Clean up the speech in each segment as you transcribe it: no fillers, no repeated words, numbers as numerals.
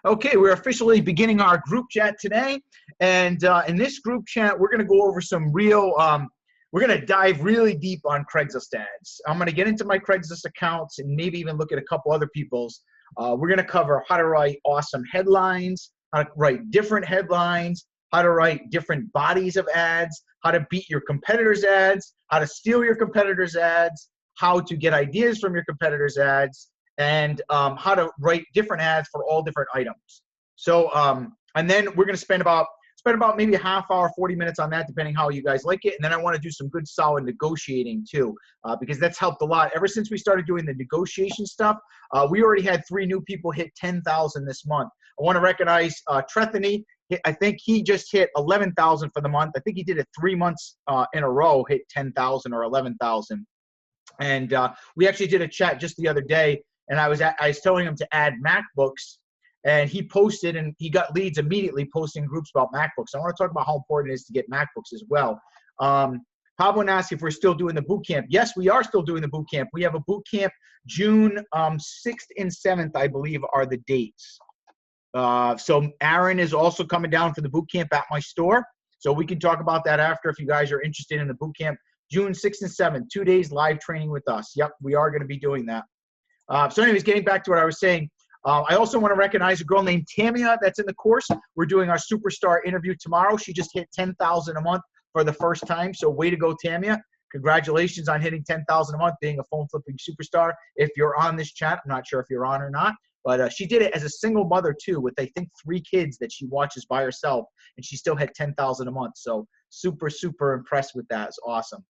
Okay, we're officially beginning our group chat today. And in this group chat, we're going to go over some real, we're going to dive really deep on Craigslist ads. I'm going to get into my Craigslist accounts and maybe even look at a couple other people's. We're going to cover how to write awesome headlines, how to write different headlines, how to write different bodies of ads, how to beat your competitors' ads, how to steal your competitors' ads, how to get ideas from your competitors' ads, and how to write different ads for all different items. So, and then we're going to spend about maybe a half hour, 40 minutes on that, depending how you guys like it. And then I want to do some good solid negotiating too, because that's helped a lot. Ever since we started doing the negotiation stuff, we already had 3 new people hit 10,000 this month. I want to recognize Trethany. I think he just hit 11,000 for the month. I think he did it 3 months in a row, hit 10,000 or 11,000. And we actually did a chat just the other day, and I was telling him to add MacBooks, and he posted, and he got leads immediately posting groups about MacBooks. I want to talk about how important it is to get MacBooks as well. Pablo asked if we're still doing the boot camp. Yes, we are still doing the boot camp. We have a boot camp June 6th and 7th, I believe, are the dates. So Aaron is also coming down for the boot camp at my store. So we can talk about that after if you guys are interested in the boot camp. June 6th and 7th, 2 days live training with us. Yep, we are going to be doing that. So anyways, getting back to what I was saying, I also want to recognize a girl named Tamia that's in the course. We're doing our superstar interview tomorrow. She just hit 10,000 a month for the first time. So way to go, Tamia. Congratulations on hitting 10,000 a month, being a phone flipping superstar. If you're on this chat, I'm not sure if you're on or not, but she did it as a single mother too, with I think 3 kids that she watches by herself, and she still had 10,000 a month. So super, super impressed with that. It's awesome.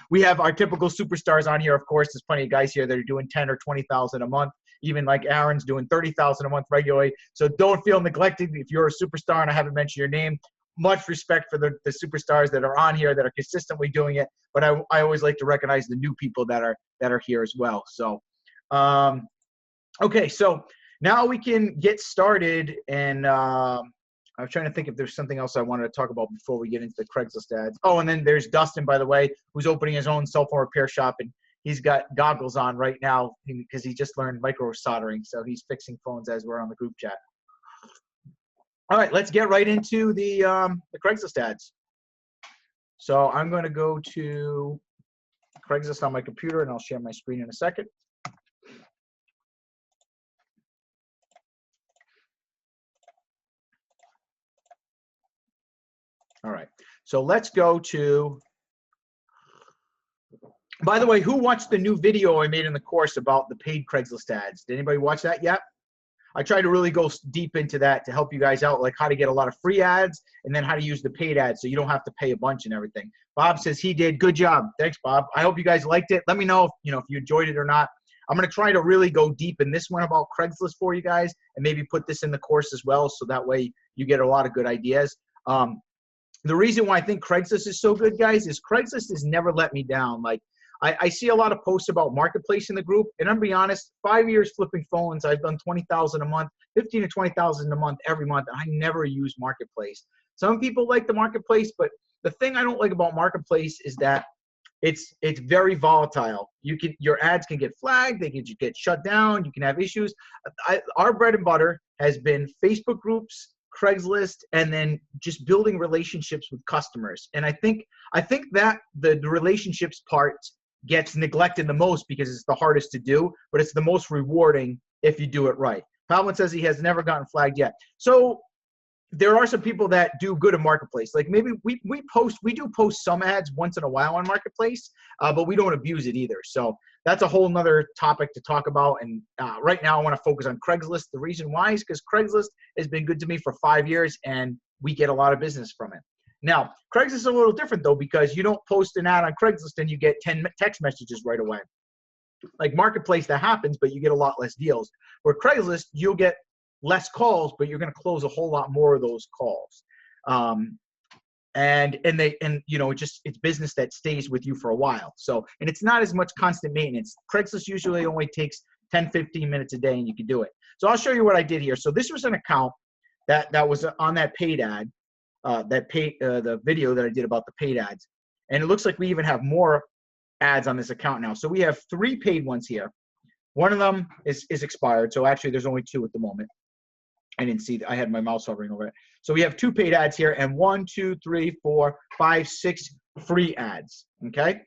We have our typical superstars on here. Of course, there's plenty of guys here that are doing 10 or 20,000 a month. Even like Aaron's doing 30,000 a month regularly. So don't feel neglected if you're a superstar and I haven't mentioned your name. Much respect for the superstars that are on here that are consistently doing it. But I always like to recognize the new people that are here as well. So, okay, so now we can get started. And I was trying to think if there's something else I wanted to talk about before we get into the Craigslist ads. Oh, and then there's Dustin, by the way, who's opening his own cell phone repair shop, and he's got goggles on right now because he just learned micro soldering. So he's fixing phones as we're on the group chat. All right, let's get right into the Craigslist ads. So I'm going to go to Craigslist on my computer, and I'll share my screen in a second. All right, so let's go to, by the way, who watched the new video I made in the course about the paid Craigslist ads? Did anybody watch that yet? I tried to really go deep into that to help you guys out, like how to get a lot of free ads and then how to use the paid ads so you don't have to pay a bunch and everything. Bob says he did. Good job. Thanks, Bob. I hope you guys liked it. Let me know if you enjoyed it or not. I'm going to try to really go deep in this one about Craigslist for you guys and maybe put this in the course as well so that way you get a lot of good ideas. The reason why I think Craigslist is so good, guys, is Craigslist has never let me down. Like, I see a lot of posts about Marketplace in the group, and I'm going to be honest, 5 years flipping phones, I've done 20,000 a month, 15 to 20,000 a month every month, and I never use Marketplace. Some people like the Marketplace, but the thing I don't like about Marketplace is that it's very volatile. Your ads can get flagged, they can get shut down, you can have issues. Our bread and butter has been Facebook groups, Craigslist, and then just building relationships with customers. And I think that the relationships part gets neglected the most because it's the hardest to do, but it's the most rewarding if you do it right. Palvin says he has never gotten flagged yet. So there are some people that do good in Marketplace. Like maybe we do post some ads once in a while on Marketplace, but we don't abuse it either. So that's a whole nother topic to talk about. And right now I want to focus on Craigslist. The reason why is because Craigslist has been good to me for 5 years and we get a lot of business from it. Now, Craigslist is a little different though, because you don't post an ad on Craigslist and you get 10 text messages right away. Like Marketplace, that happens, but you get a lot less deals. Where Craigslist, you'll get less calls, but you're going to close a whole lot more of those calls. And it's business that stays with you for a while. So, and it's not as much constant maintenance. Craigslist usually only takes 10, 15 minutes a day and you can do it. So I'll show you what I did here. So this was an account that was on that paid ad, the video that I did about the paid ads. And it looks like we even have more ads on this account now. So we have 3 paid ones here. One of them is expired. So actually there's only 2 at the moment. I didn't see that. I had my mouse hovering over it. So we have 2 paid ads here and 1, 2, 3, 4, 5, 6 free ads. Okay.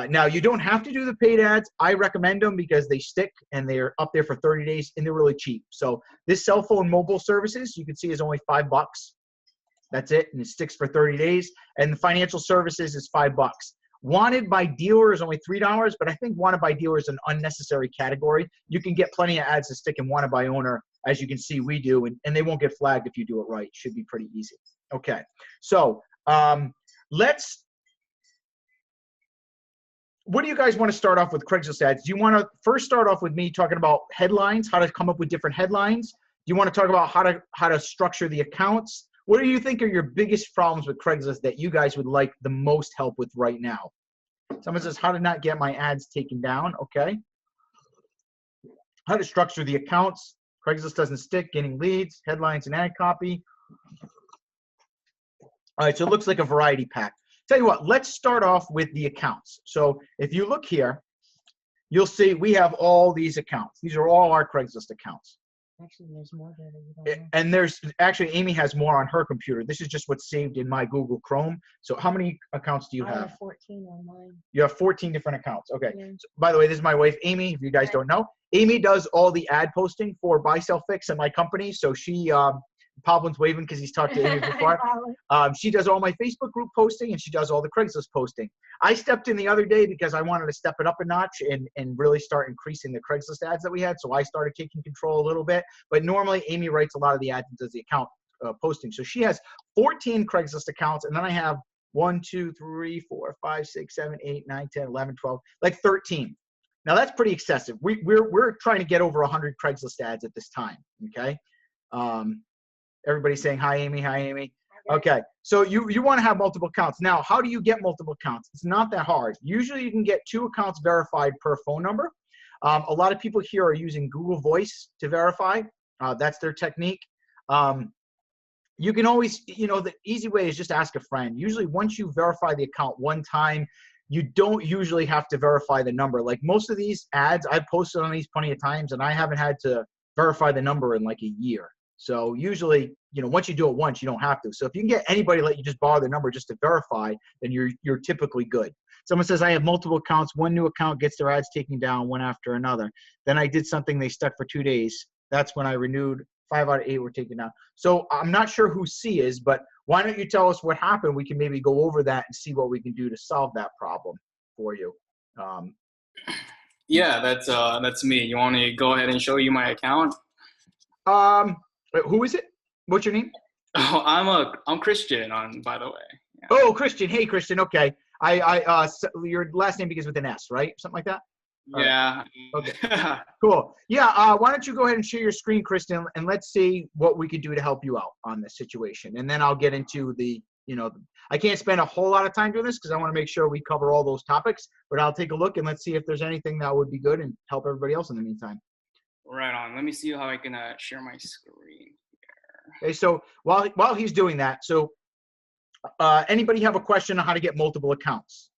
Now you don't have to do the paid ads. I recommend them because they stick and they're up there for 30 days and they're really cheap. So this cell phone mobile services you can see is only $5. That's it. And it sticks for 30 days. And the financial services is $5. Wanted by dealer is only $3, but I think wanted by dealer is an unnecessary category. You can get plenty of ads to stick in wanted by owner, as you can see we do, and they won't get flagged if you do it right. Should be pretty easy. Okay, so what do you guys want to start off with Craigslist ads? Do you want to first start off with me talking about headlines, how to come up with different headlines? Do you want to talk about how to structure the accounts? What do you think are your biggest problems with Craigslist that you guys would like the most help with right now? Someone says, how to not get my ads taken down. Okay. How to structure the accounts. Craigslist doesn't stick, getting leads, headlines, and ad copy. All right, so it looks like a variety pack. Tell you what, let's start off with the accounts. So if you look here, you'll see we have all these accounts. These are all our Craigslist accounts. Actually, there's more there that you don't know. And there's actually, Amy has more on her computer. This is just what's saved in my Google Chrome. So how many accounts do you have? I have 14 on mine. You have 14 different accounts. Okay. Yeah. So, by the way, this is my wife, Amy, if you guys don't know. Amy does all the ad posting for Buy, Sell, Fix in my company. So she, Pablin's waving because he's talked to Amy before. She does all my Facebook group posting and she does all the Craigslist posting. I stepped in the other day because I wanted to step it up a notch and really start increasing the Craigslist ads that we had. So I started taking control a little bit. But normally Amy writes a lot of the ads and does the account posting. So she has 14 Craigslist accounts, and then I have 1, 2, 3, 4, 5, 6, 7, 8, 9, 10, 11, 12, like 13. Now that's pretty excessive. We're trying to get over 100 Craigslist ads at this time. Okay. Everybody's saying hi, Amy. Hi, Amy. Okay. So you want to have multiple accounts. Now, how do you get multiple accounts? It's not that hard. Usually you can get 2 accounts verified per phone number. A lot of people here are using Google Voice to verify. That's their technique. You can always, the easy way is just ask a friend. Usually once you verify the account one time, you don't usually have to verify the number. Like most of these ads, I've posted on these plenty of times and I haven't had to verify the number in like a year. So usually, once you do it once, you don't have to. So if you can get anybody to let you just borrow their number just to verify, then you're typically good. Someone says, I have multiple accounts. One new account gets their ads taken down one after another. Then I did something, they stuck for 2 days. That's when I renewed. 5 out of 8 were taken down. So I'm not sure who C is, but why don't you tell us what happened? We can maybe go over that and see what we can do to solve that problem for you. Yeah, that's me. You want me to go ahead and show you my account? Who is it? What's your name? Oh, I'm Christian by the way. Yeah. Oh, Christian. Hey, Christian. Okay. Your last name begins with an S, right? Something like that? Yeah. Okay. Cool. Yeah. Why don't you go ahead and share your screen, Kristen, and let's see what we can do to help you out on this situation. And then I'll get into I can't spend a whole lot of time doing this because I want to make sure we cover all those topics, but I'll take a look and let's see if there's anything that would be good and help everybody else in the meantime. Right on. Let me see how I can share my screen here. Okay. So while he's doing that, so anybody have a question on how to get multiple accounts?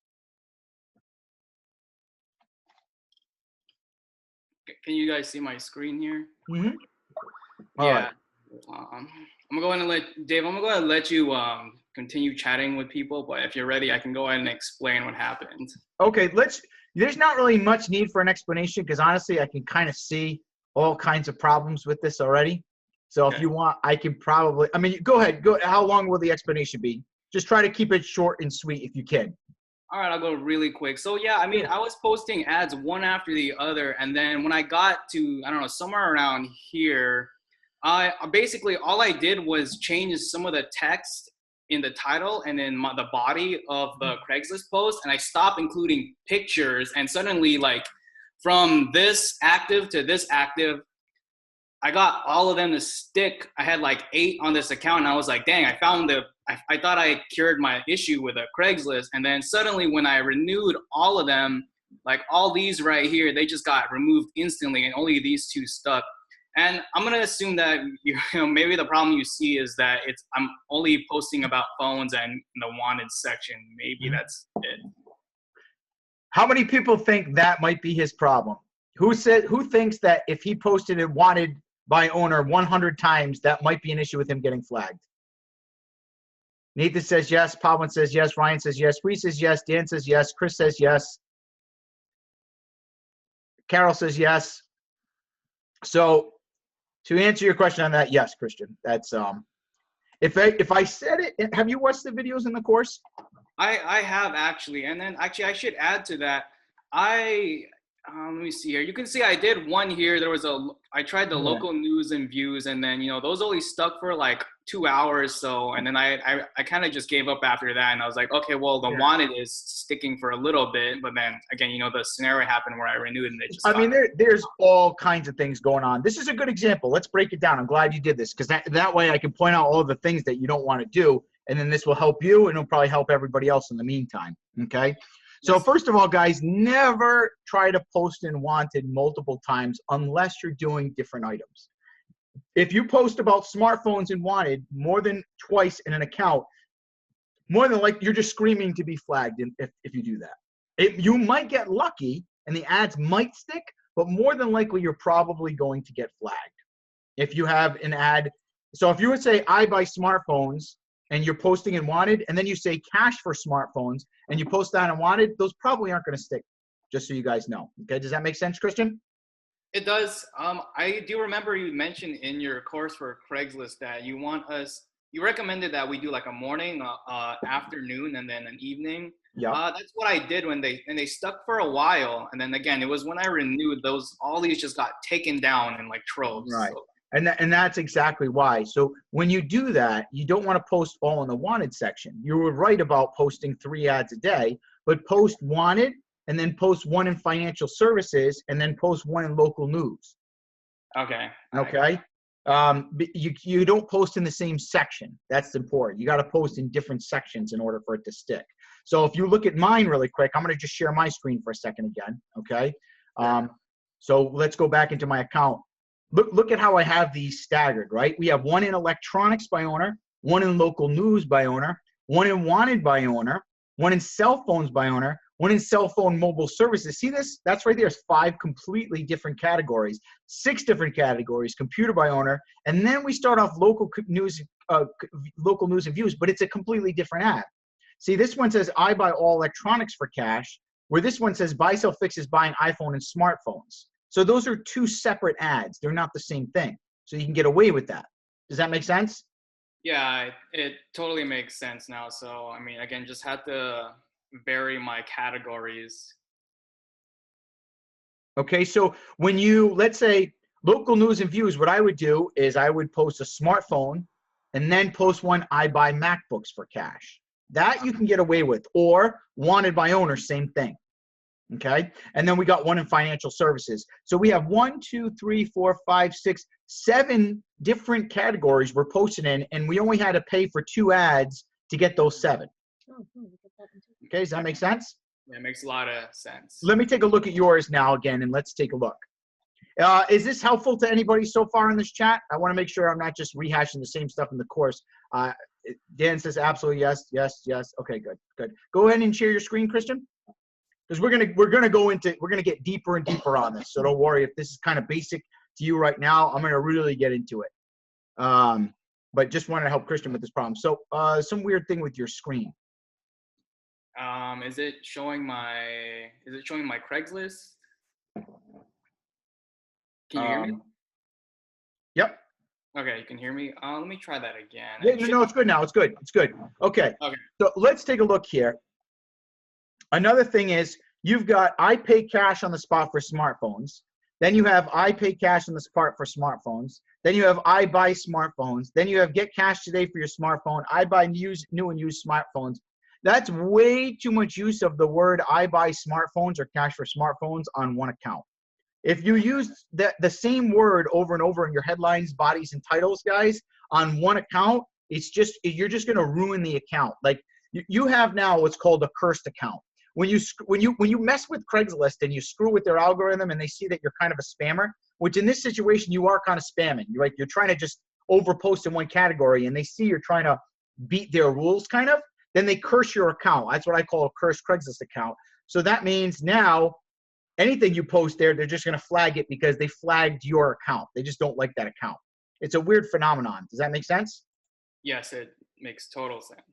Can you guys see my screen here? Mm-hmm. Yeah. Right. I'm going to let Dave. I'm going to let you continue chatting with people. But if you're ready, I can go ahead and explain what happened. Okay. There's not really much need for an explanation because honestly, I can kind of see all kinds of problems with this already. So okay. If you want, I can probably. I mean, go ahead. How long will the explanation be? Just try to keep it short and sweet if you can. All right, I'll go really quick. So yeah, I mean, I was posting ads one after the other, and then when I got to, I don't know, somewhere around here, I basically all I did was change some of the text in the title and then the body of the Craigslist post, and I stopped including pictures, and suddenly, like, from this active to this active, I got all of them to stick. I had like 8 on this account, and I was like, dang, I thought I cured my issue with a Craigslist. And then suddenly when I renewed all of them, like all these right here, they just got removed instantly, and only these 2 stuck. And I'm going to assume that, maybe the problem you see is that I'm only posting about phones and in the wanted section. Maybe that's it. How many people think that might be his problem? Who thinks that if he posted a wanted by owner 100 times, that might be an issue with him getting flagged. Nathan says yes. Pawan says yes. Ryan says yes. Bree says yes. Dan says yes. Chris says yes. Carol says yes. So to answer your question on that, yes, Christian. That's if I said it, have you watched the videos in the course? I have actually, and then actually I should add to that. Let me see here. You can see I did one here. I tried the local news and views, and then those only stuck for like 2 hours. So, and then I kind of just gave up after that, and I was like, okay, well the wanted is sticking for a little bit, but then again, the scenario happened where I renewed and they just. I mean, there's all kinds of things going on. This is a good example. Let's break it down. I'm glad you did this because that way I can point out all of the things that you don't want to do, and then this will help you, and it'll probably help everybody else in the meantime. Okay. So first of all, guys, never try to post in wanted multiple times unless you're doing different items. If you post about smartphones in wanted more than twice in an account, more than like you're just screaming to be flagged if you do that. You might get lucky and the ads might stick, but more than likely you're probably going to get flagged. If you have an ad, so if you would say I buy smartphones and you're posting in wanted, and then you say cash for smartphones, and you post that in wanted, those probably aren't going to stick, just so you guys know. Okay, does that make sense, Christian? It does. I do remember you mentioned in your course for Craigslist that you recommended that we do like a morning, afternoon, and then an evening. Yeah. That's what I did when they stuck for a while, and then again, it was when I renewed all these just got taken down in like troves. Right. So. And that's exactly why. So when you do that, you don't want to post all in the wanted section. You were right about posting 3 ads a day, but post wanted and then post one in financial services and then post one in local news. Okay. Okay. You don't post in the same section. That's important. You got to post in different sections in order for it to stick. So if you look at mine really quick, I'm going to just share my screen for a second again. Okay. So let's go back into my account. Look at how I have these staggered, right? We have one in electronics by owner, one in local news by owner, one in wanted by owner, one in cell phones by owner, one in cell phone mobile services. See this? That's right there. It's 5 completely different categories, 6 different categories, computer by owner, and then we start off local news and views, but it's a completely different ad. See, this one says I buy all electronics for cash, where this one says buy, sell, fix is buying iPhone and smartphones. So those are 2 separate ads. They're not the same thing. So you can get away with that. Does that make sense? Yeah, it totally makes sense now. So, I mean, again, just had to vary my categories. Okay, so when let's say local news and views, what I would do is I would post a smartphone and then post one I buy MacBooks for cash. That you can get away with. Or wanted by owner, same thing. Okay, and then we got one in financial services. So we have 1, 2, 3, 4, 5, 6, 7 different categories we're posting in, and we only had to pay for 2 ads to get those 7. Okay, does that make sense? Yeah, it makes a lot of sense. Let me take a look at yours now again, and let's take a look. Is this helpful to anybody so far in this chat? I want to make sure I'm not just rehashing the same stuff in the course. Dan says absolutely yes, yes, yes. Okay, good, good. Go ahead and share your screen, Christian. Because we're gonna get deeper and deeper on this. So don't worry if this is kind of basic to you right now. I'm gonna really get into it. But just wanted to help Christian with this problem. So some weird thing with your screen. Is it showing my Craigslist? Can you hear me? Yep. Okay, you can hear me. Let me try that again. Yeah, no, it's good now. It's good. It's good. Okay. Okay. So let's take a look here. Another thing is you've got I pay cash on the spot for smartphones. Then you have I pay cash on the spot for smartphones. Then you have I buy smartphones. Then you have get cash today for your smartphone. I buy new and used smartphones. That's way too much use of the word I buy smartphones or cash for smartphones on one account. If you use the same word over and over in your headlines, bodies, and titles, guys, on one account, you're just going to ruin the account. Like you have now what's called a cursed account. When you mess with Craigslist and you screw with their algorithm and they see that you're kind of a spammer, which in this situation you are kind of spamming. You're trying to just overpost in one category and they see you're trying to beat their rules kind of, then they curse your account. That's what I call a cursed Craigslist account. So that means now anything you post there, they're just going to flag it because they flagged your account. They just don't like that account. It's a weird phenomenon. Does that make sense? Yes, it makes total sense.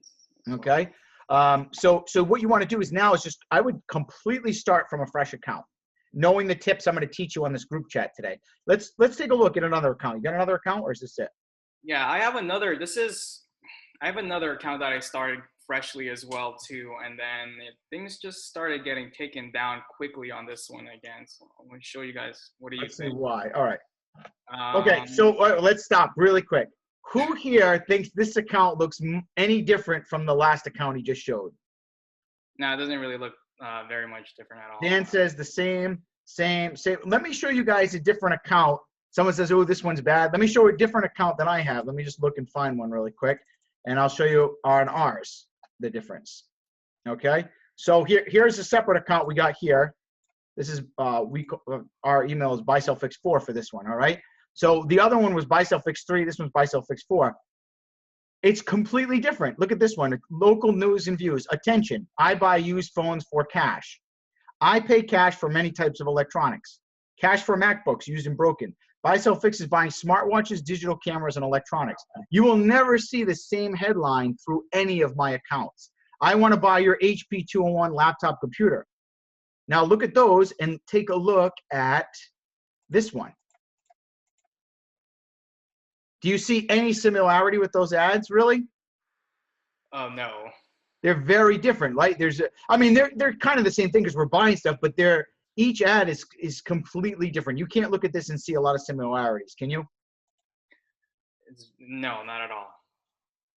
Okay. So what you want to do is now is just, I would completely start from a fresh account, knowing the tips I'm going to teach you on this group chat today. Let's take a look at another account. You got another account, or is this it? Yeah, I have another account that I started freshly as well too, and then things just started getting taken down quickly on this one again. So I'm going to show you guys. What do you Let's see think? why. All right. Okay, so let's stop really quick. Who here thinks this account looks any different from the last account he just showed? No, it doesn't really look very much different at all. Dan says the same. Let me show you guys a different account. Someone says, oh, this one's bad. Let me show a different account than I have. Let me just look and find one really quick, and I'll show you on ours the difference. Okay, so here's a separate account we got here. This is our email is buy sell fix 4 for this one. All right, so the other one was buy sell fix 3. This one's buy sell fix 4. It's completely different. Look at this one. Local news and views. Attention, I buy used phones for cash. I pay cash for many types of electronics. Cash for MacBooks used and broken. Buy sell fix is buying smartwatches, digital cameras, and electronics. You will never see the same headline through any of my accounts. I want to buy your HP 201 laptop computer. Now look at those and take a look at this one. Do you see any similarity with those ads, really? No. They're very different, right? I mean, they're kind of the same thing because we're buying stuff, but each ad is completely different. You can't look at this and see a lot of similarities, can you? No, not at all.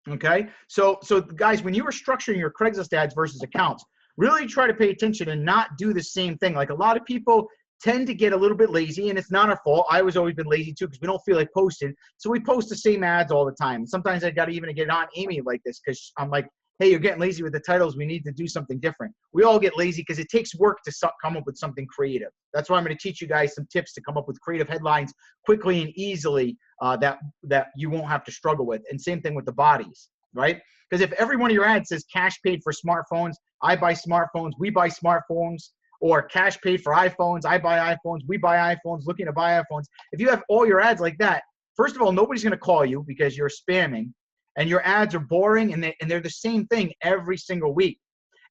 Okay, so guys, when you are structuring your Craigslist ads versus accounts, really try to pay attention and not do the same thing. Like a lot of people tend to get a little bit lazy, and it's not our fault. I was always been lazy too because we don't feel like posting, so we post the same ads all the time. Sometimes I got to even get on Amy like this because I'm like, hey, you're getting lazy with the titles. We need to do something different. We all get lazy because it takes work to come up with something creative. That's why I'm going to teach you guys some tips to come up with creative headlines quickly and easily that you won't have to struggle with. And same thing with the bodies, right? Because if every one of your ads says cash paid for smartphones, I buy smartphones, we buy smartphones, or cash paid for iPhones, I buy iPhones, we buy iPhones, looking to buy iPhones. If you have all your ads like that, first of all, nobody's going to call you because you're spamming. And your ads are boring, and they're the same thing every single week.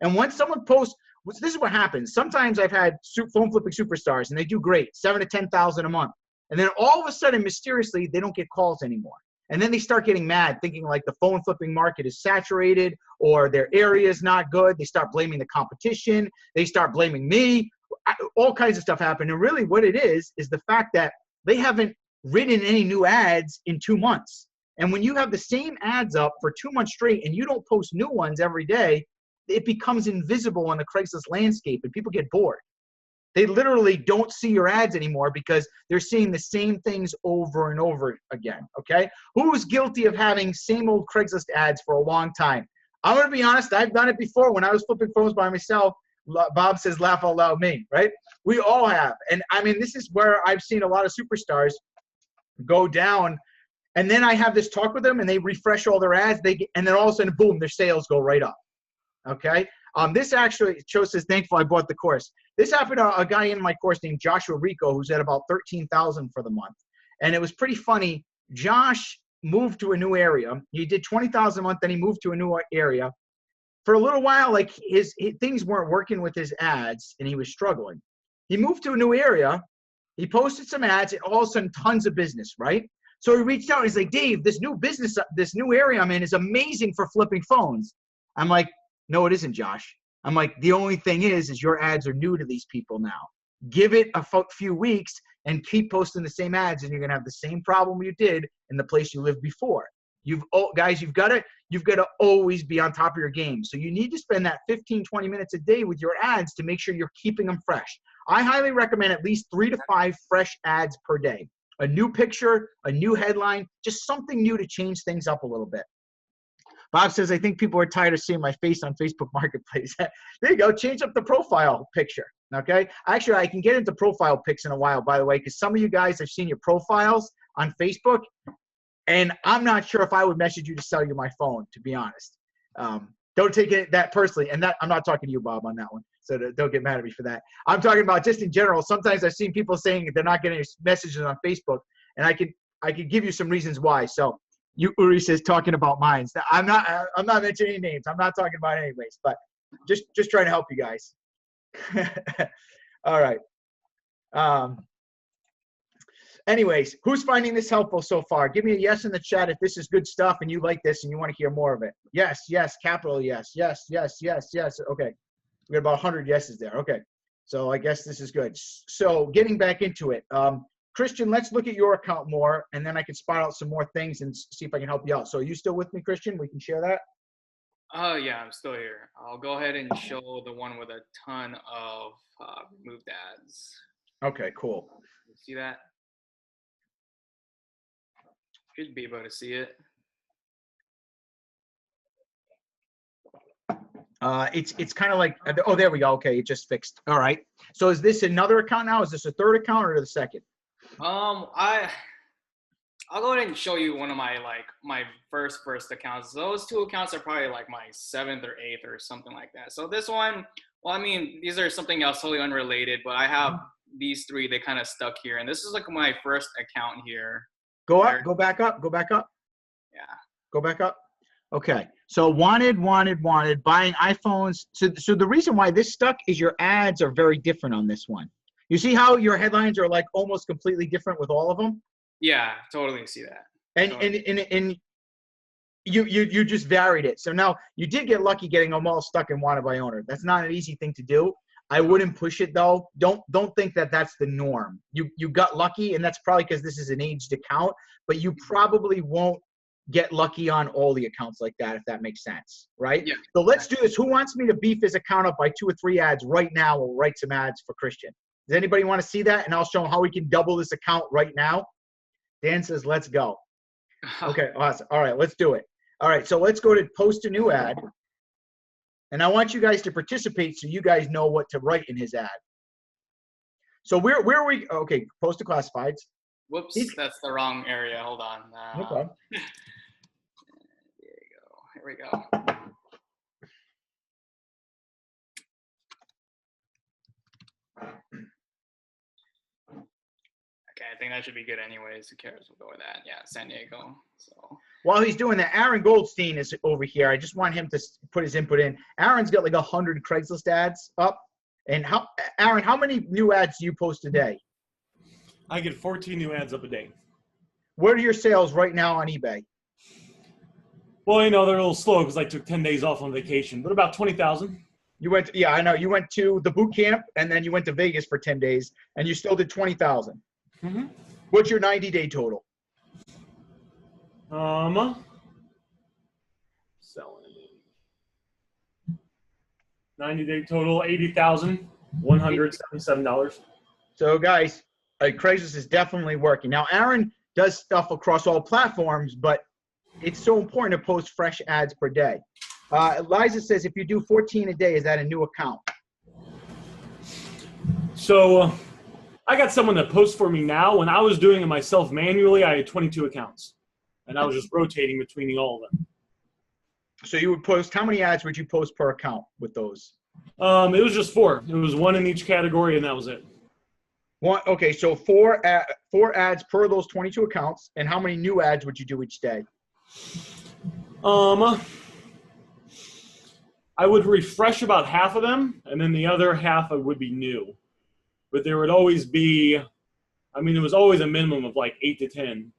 And once someone posts, this is what happens. Sometimes I've had phone flipping superstars, and they do great, 7,000 to 10,000 a month. And then all of a sudden, mysteriously, they don't get calls anymore. And then they start getting mad, thinking like the phone flipping market is saturated or their area is not good. They start blaming the competition. They start blaming me. All kinds of stuff happen. And really what it is the fact that they haven't written any new ads in 2 months. And when you have the same ads up for 2 months straight and you don't post new ones every day, it becomes invisible on the Craigslist landscape and people get bored. They literally don't see your ads anymore because they're seeing the same things over and over again, okay? Who's guilty of having same old Craigslist ads for a long time? I'm gonna be honest, I've done it before when I was flipping phones by myself. Bob says, laugh out loud me, right? We all have. And I mean, this is where I've seen a lot of superstars go down. And then I have this talk with them and they refresh all their ads. And then all of a sudden, boom, their sales go right up. Okay. This actually shows says, thankful I bought the course. This happened to a guy in my course named Joshua Rico, who's at about 13,000 for the month. And it was pretty funny. Josh moved to a new area. He did 20,000 a month. Then he moved to a new area. For a little while, like his things weren't working with his ads and he was struggling. He moved to a new area. He posted some ads and all of a sudden tons of business, right? So he reached out. He's like, Dave, this new business, this new area I'm in is amazing for flipping phones. I'm like, no, it isn't, Josh. I'm like, the only thing is your ads are new to these people now. Give it a few weeks and keep posting the same ads and you're going to have the same problem you did in the place you lived before. Guys, you've got to always be on top of your game. So you need to spend that 15, 20 minutes a day with your ads to make sure you're keeping them fresh. I highly recommend at least 3 to 5 fresh ads per day. A new picture, a new headline, just something new to change things up a little bit. Bob says, I think people are tired of seeing my face on Facebook Marketplace. There you go. Change up the profile picture. Okay. Actually, I can get into profile pics in a while, by the way, because some of you guys have seen your profiles on Facebook, and I'm not sure if I would message you to sell you my phone, to be honest. Don't take it that personally. And that I'm not talking to you, Bob, on that one. so don't get mad at me for that. I'm talking about just in general. Sometimes I've seen people saying they're not getting messages on Facebook, and I could give you some reasons why. So Uri says talking about mines. I'm not mentioning any names. I'm not talking about anyways, but just trying to help you guys. All right. Anyways, who's finding this helpful so far? Give me a yes in the chat if this is good stuff and you like this and you want to hear more of it. Yes, yes, capital yes, yes, yes, yes, yes. Okay, we got about 100 yeses there. Okay, so I guess this is good. So getting back into it, Christian, let's look at your account more, and then I can spot out some more things and see if I can help you out. So are you still with me, Christian? We can share that? Yeah, I'm still here. I'll go ahead and show the one with a ton of removed ads. Okay, cool. You see that? Should be able to see it. It's kind of like, oh, there we go. Okay, it just fixed. All right. So is this another account now? Is this a third account or the second? I'll go ahead and show you one of my my first accounts. Those two accounts are probably like my 7th or 8th or something like that. So this one, well, I mean, these are something else totally unrelated, but I have these 3, they kind of stuck here. And this is like my first account here. Go up, go back up, go back up. Yeah. Go back up. Okay. So wanted, buying iPhones. So the reason why this stuck is your ads are very different on this one. You see how your headlines are like almost completely different with all of them? Yeah, totally see that. And totally. and you just varied it. So now you did get lucky getting them all stuck in wanted by owner. That's not an easy thing to do. I wouldn't push it though. Don't think that that's the norm. You got lucky, and that's probably because this is an aged account, but you probably won't get lucky on all the accounts like that, if that makes sense, right? Yeah. So let's do this. Who wants me to beef his account up by 2 or 3 ads right now? We'll write some ads for Christian. Does anybody want to see that? And I'll show him how we can double this account right now. Dan says, let's go. Okay, awesome. All right, let's do it. All right, so let's go to post a new ad. And I want you guys to participate so you guys know what to write in his ad. So where are we? Okay, post to classifieds. Whoops, that's the wrong area. Hold on. Okay. There you go. Here we go. Okay, I think that should be good anyways. Who cares? We'll go with that. Yeah, San Diego. So while he's doing that, Aaron Goldstein is over here. I just want him to put his input in. Aaron's got like 100 Craigslist ads up. And Aaron, how many new ads do you post a day? I get 14 new ads up a day. What are your sales right now on eBay? Well, you know, they're a little slow because I took 10 days off on vacation, but about 20,000. You went, yeah, I know. You went to the boot camp, and then you went to Vegas for 10 days, and you still did 20,000. Mm-hmm. What's your 90-day total? Selling 90-day total, $80,177. So, guys, Craigslist is definitely working. Now, Aaron does stuff across all platforms, but it's so important to post fresh ads per day. Eliza says, if you do 14 a day, is that a new account? So I got someone that posts for me now. When I was doing it myself manually, I had 22 accounts, and I was just rotating between all of them. So you would post, how many ads would you post per account with those? It was just 4. It was 1 in each category, and that was it. One, okay, so 4 ads per those 22 accounts, and how many new ads would you do each day? I would refresh about half of them, and then the other half would be new. But there would always be, I mean, there was always a minimum of like 8 to 10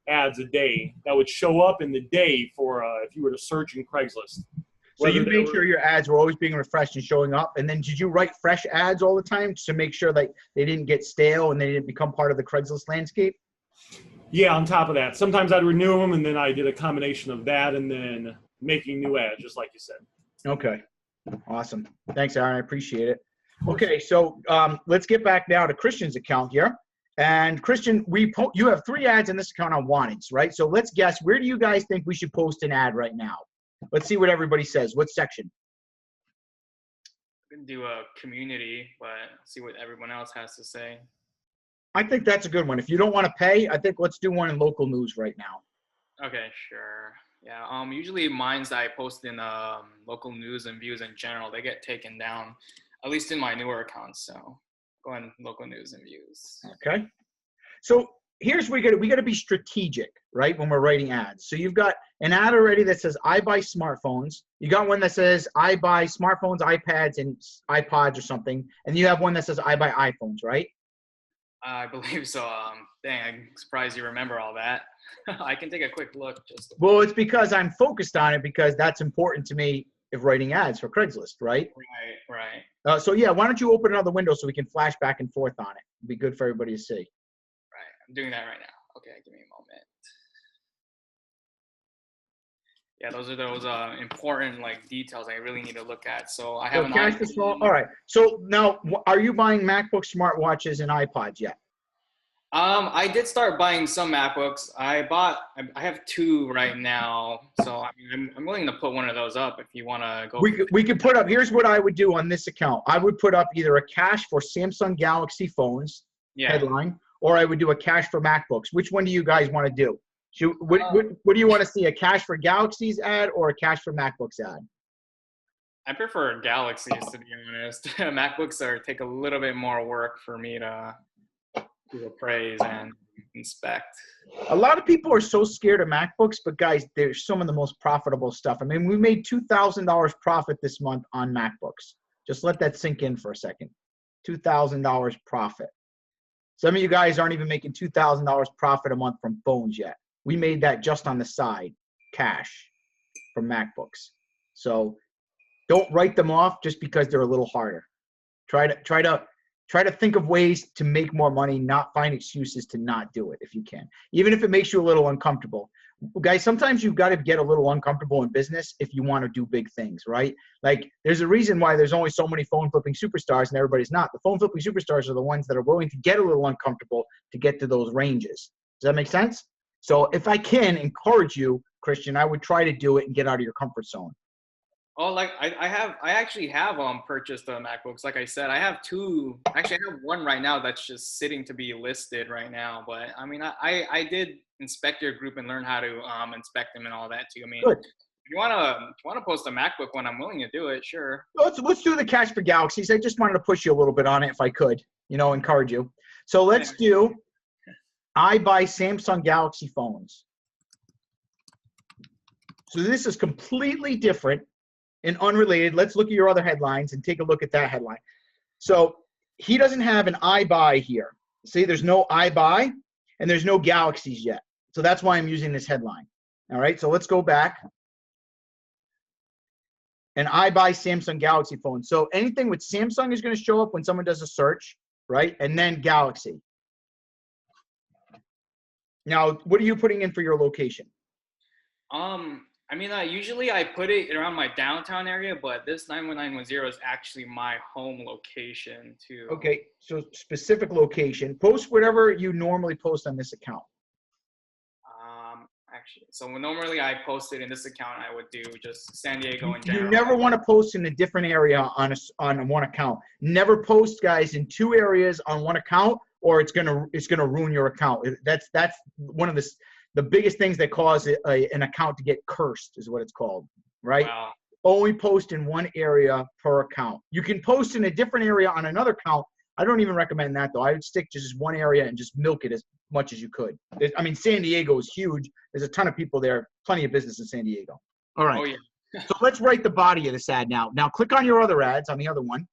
ads a day that would show up in the day for if you were to search in Craigslist. So you made sure your ads were always being refreshed and showing up, and then did you write fresh ads all the time to make sure that they didn't get stale and they didn't become part of the Craigslist landscape? Yeah, on top of that. Sometimes I'd renew them, and then I did a combination of that and then making new ads, just like you said. Okay. Awesome. Thanks, Aaron. I appreciate it. Okay, so let's get back now to Christian's account here. And Christian, you have 3 ads in this account on wanteds, right? So let's guess, where do you guys think we should post an ad right now? Let's see what everybody says. What section? We can do a community, but see what everyone else has to say. I think that's a good one. If you don't want to pay, I think let's do one in local news right now. Okay, sure. Yeah. Usually mines that I post in local news and views in general, they get taken down. at least in my newer accounts. So go ahead, local news and views. Okay. So here's where we got to be strategic, right? When we're writing ads. So you've got an ad already that says, I buy smartphones. You got one that says, I buy smartphones, iPads, and iPods or something. And you have one that says, I buy iPhones, right? I believe so. Dang, I'm surprised you remember all that. I can take a quick look. Well, it's because I'm focused on it because that's important to me if writing ads for Craigslist, right? Right. So yeah, why don't you open another window so we can flash back and forth on it? It'd be good for everybody to see. Right. I'm doing that right now. Okay, give me a moment. Yeah, those are those important like details I really need to look at. So I have an iPhone. All right. So now, are you buying MacBook, smartwatches, and iPods yet? I did start buying some MacBooks. I have 2 right now. So I mean, I'm willing to put one of those up if you want to go. We could put up. Here's what I would do on this account. I would put up either a cash for Samsung Galaxy phones headline, or I would do a cash for MacBooks. Which one do you guys want to do? What do you want to see? A cash for Galaxies ad or a cash for MacBooks ad? I prefer Galaxies, to be honest. MacBooks take a little bit more work for me to appraise and inspect. A lot of people are so scared of MacBooks, but guys, they're some of the most profitable stuff. I mean, we made $2,000 profit this month on MacBooks. Just let that sink in for a second. $2,000 profit. Some of you guys aren't even making $2,000 profit a month from phones yet. We made that just on the side, cash from MacBooks. So don't write them off just because they're a little harder. Try to think of ways to make more money, not find excuses to not do it if you can, even if it makes you a little uncomfortable. Guys, sometimes you've got to get a little uncomfortable in business if you want to do big things, right? Like there's a reason why there's only so many phone flipping superstars and everybody's not. The phone flipping superstars are the ones that are willing to get a little uncomfortable to get to those ranges. Does that make sense? So if I can encourage you, Christian, I would try to do it and get out of your comfort zone. Oh, like I actually have purchased the MacBooks. Like I said, I have 2. Actually, I have one right now that's just sitting to be listed right now. But I mean, I did inspect your group and learn how to inspect them and all that too. I mean, good. If you wanna post a MacBook when I'm willing to do it, sure. Let's do the cash for Galaxies. I just wanted to push you a little bit on it if I could, encourage you. So let's do. I buy Samsung Galaxy phones. So this is completely different and unrelated. Let's look at your other headlines and take a look at that headline. So he doesn't have an I buy here. See, there's no I buy and there's no Galaxies yet. So that's why I'm using this headline. All right, so let's go back. And I buy Samsung Galaxy phones. So anything with Samsung is going to show up when someone does a search, right? And then Galaxy. Now, what are you putting in for your location? I mean, usually I put it around my downtown area, but this 91910 is actually my home location too. Okay, so specific location. Post whatever you normally post on this account. Actually, so normally I post it in this account. I would do just San Diego in general. You never want to post in a different area on one account. Never post, guys, in 2 areas on one account, or it's gonna ruin your account. That's one of the biggest things that cause an account to get cursed is what it's called, right? Wow. Only post in one area per account. You can post in a different area on another account. I don't even recommend that though. I would stick to just one area and just milk it as much as you could. I mean, San Diego is huge. There's a ton of people there, plenty of business in San Diego. All right. Oh, yeah. So let's write the body of this ad now. Now click on your other ads on the other one,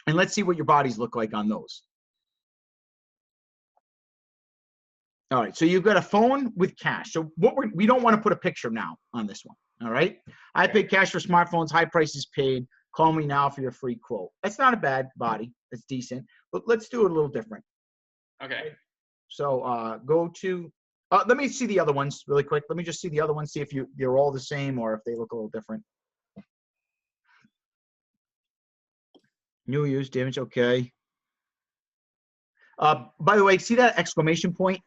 and let's see what your bodies look like on those. All right, so you've got a phone with cash. So we don't want to put a picture now on this one. All right. I pay cash for smartphones, high prices paid. Call me now for your free quote. That's not a bad body. That's decent. But let's do it a little different. Okay. So go to, let me see the other ones really quick. Let me just see the other ones, see if they're all the same or if they look a little different. New use damage, okay. By the way, see that exclamation point?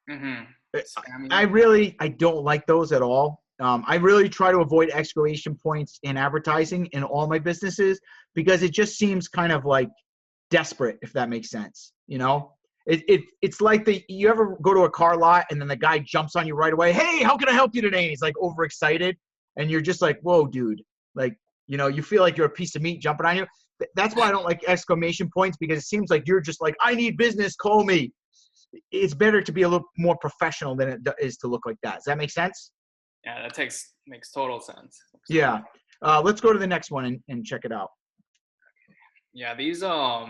Mm-hmm. I don't like those at all. I really try to avoid exclamation points in advertising in all my businesses because it just seems kind of like desperate, if that makes sense. It's like you ever go to a car lot and then the guy jumps on you right away. Hey, how can I help you today? And he's like overexcited. And you're just like, whoa, dude. Like, you feel like you're a piece of meat jumping on you. That's why I don't like exclamation points, because it seems like you're just like, I need business, call me. It's better to be a little more professional than it is to look like that. Does that make sense? Yeah, that makes total sense. Yeah. Let's go to the next one and check it out. Yeah, these so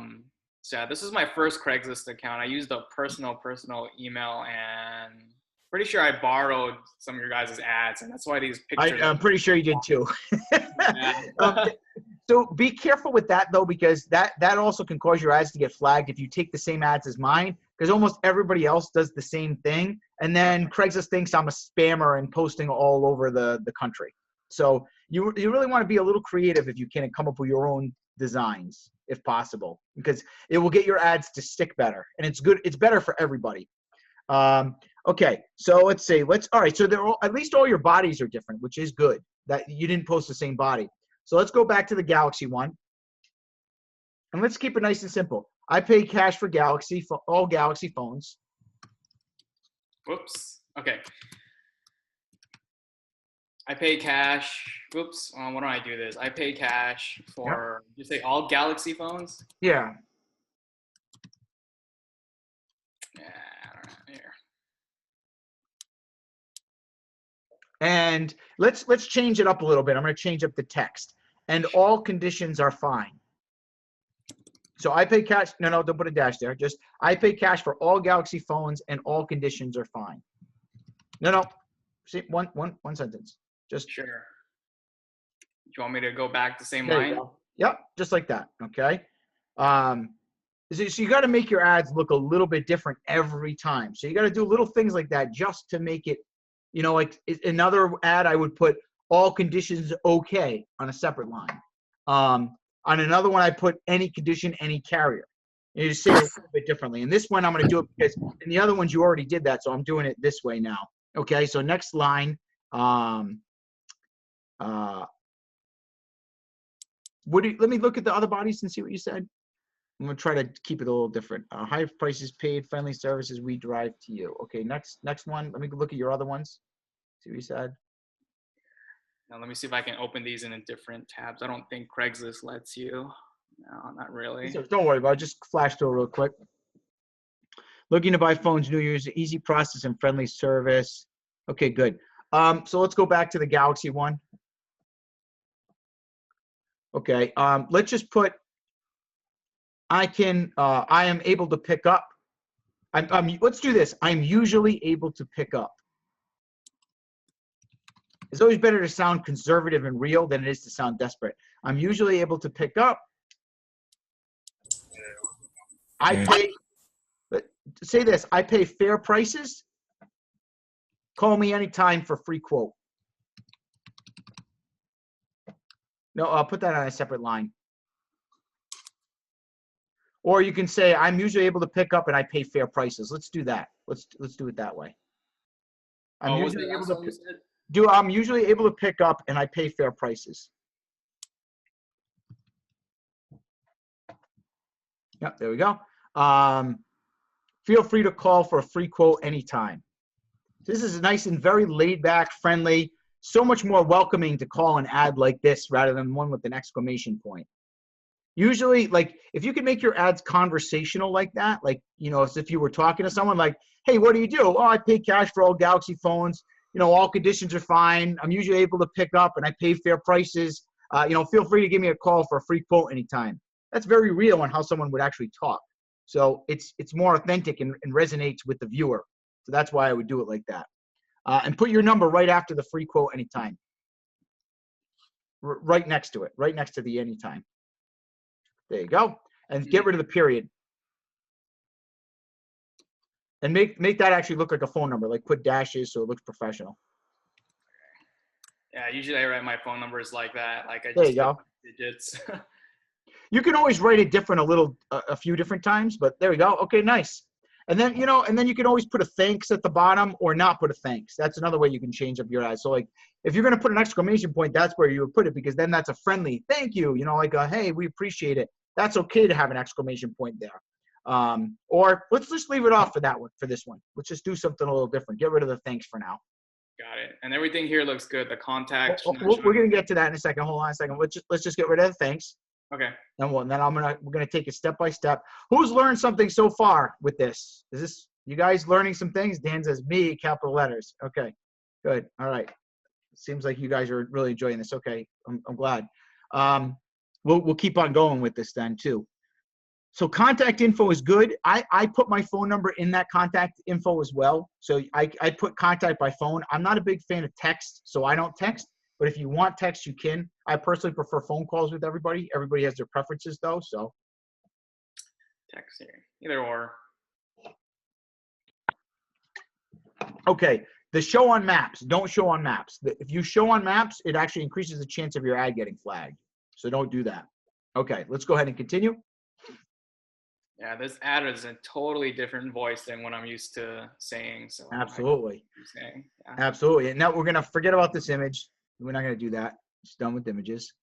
yeah, this is my first Craigslist account. I used a personal email, and pretty sure I borrowed some of your guys' ads, and that's why these pictures. I'm pretty sure you did too. Yeah. So be careful with that though, because that also can cause your ads to get flagged if you take the same ads as mine, because almost everybody else does the same thing. And then Craigslist thinks I'm a spammer and posting all over the country. So you really want to be a little creative if you can, and come up with your own designs if possible, because it will get your ads to stick better, and it's good. It's better for everybody. Okay, so let's see. All right. So at least all your bodies are different, which is good that you didn't post the same body. So let's go back to the Galaxy one, and let's keep it nice and simple. I pay cash for Galaxy, for all Galaxy phones. Whoops. Okay. I pay cash. Whoops. Why don't I do this? I pay cash for, you say all Galaxy phones? Yeah. Yeah, I don't know. Here. And let's change it up a little bit. I'm going to change up the text. And all conditions are fine. So I pay cash. No, don't put a dash there. Just I pay cash for all Galaxy phones, and all conditions are fine. No. See, one sentence. Just Sure. Do you want me to go back the same there line? you go. Yep, just like that. Okay. So you got to make your ads look a little bit different every time. So you got to do little things like that just to make it, like another ad, I would put all conditions okay on a separate line. On another one, I put any condition, any carrier. You just say it a little bit differently. And this one, I'm going to do it because in the other ones, you already did that. So I'm doing it this way now. Okay. So next line. Let me look at the other bodies and see what you said. I'm going to try to keep it a little different. High prices paid, friendly services we drive to you. Okay. Next one. Let me look at your other ones. See what you said. Now let me see if I can open these in a different tabs. I don't think Craigslist lets you. No, not really. Don't worry about it. Just flash through real quick. Looking to buy phones, new users, easy process and friendly service. Okay, good. So let's go back to the Galaxy one. Okay. Let's just put, I am able to pick up. Let's do this. I'm usually able to pick up. It's always better to sound conservative and real than it is to sound desperate. I'm usually able to pick up. Say this, I pay fair prices. Call me anytime for free quote. No, I'll put that on a separate line. Or you can say, I'm usually able to pick up and I pay fair prices. Let's do that. Let's do it that way. I'm usually able to pick up and I pay fair prices. Yep, there we go. Feel free to call for a free quote anytime. This is nice and very laid back, friendly, so much more welcoming to call an ad like this rather than one with an exclamation point. Usually, like, if you can make your ads conversational like that, like, as if you were talking to someone, like, hey, what do you do? Oh, I pay cash for all Galaxy phones. All conditions are fine. I'm usually able to pick up and I pay fair prices. Feel free to give me a call for a free quote anytime. That's very real on how someone would actually talk. So it's more authentic and resonates with the viewer. So that's why I would do it like that. And put your number right after the free quote anytime. Right next to it, right next to the anytime. There you go. And get rid of the period. And make that actually look like a phone number, like put dashes so it looks professional. Yeah, usually I write my phone numbers like that. Like I there just you go. Digits. You can always write it different a few different times, but there we go. Okay, nice. And then, and then you can always put a thanks at the bottom or not put a thanks. That's another way you can change up your ads. So like if you're going to put an exclamation point, that's where you would put it, because then that's a friendly thank you, like hey, we appreciate it. That's okay to have an exclamation point there. Or let's just leave it off for that one, for this one. Let's just do something a little different. Get rid of the thanks for now. Got it. And everything here looks good. The contact. We're going to get to that in a second. Hold on a second. Let's just get rid of the thanks. Okay. And then we're gonna take it step by step. Who's learned something so far with this? Is this you guys learning some things? Dan says me, capital letters. Okay, good. All right. Seems like you guys are really enjoying this. Okay, I'm glad. We'll keep on going with this then too. So contact info is good. I put my phone number in that contact info as well. So I put contact by phone. I'm not a big fan of text, so I don't text. But if you want text, you can. I personally prefer phone calls with everybody. Everybody has their preferences though, so. Text here. Either or. Okay, the show on maps. Don't show on maps. If you show on maps, it actually increases the chance of your ad getting flagged. So don't do that. Okay, let's go ahead and continue. Yeah, this ad is a totally different voice than what I'm used to saying. So absolutely. Yeah. Absolutely. And now we're going to forget about this image. We're not going to do that. It's done with images.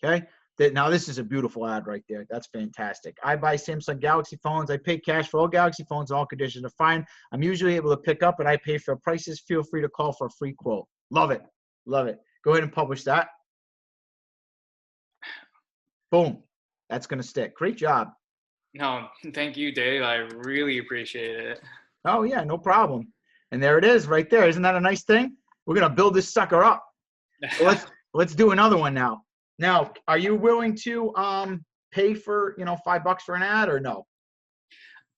Okay. Now this is a beautiful ad right there. That's fantastic. I buy Samsung Galaxy phones. I pay cash for all Galaxy phones. All conditions are fine. I'm usually able to pick up and I pay for prices. Feel free to call for a free quote. Love it. Love it. Go ahead and publish that. Boom. That's going to stick. Great job. No, thank you, Dave. I really appreciate it. Oh, yeah, no problem. And there it is right there. Isn't that a nice thing? We're going to build this sucker up. So let's do another one now. Now, are you willing to pay for, $5 for an ad or no?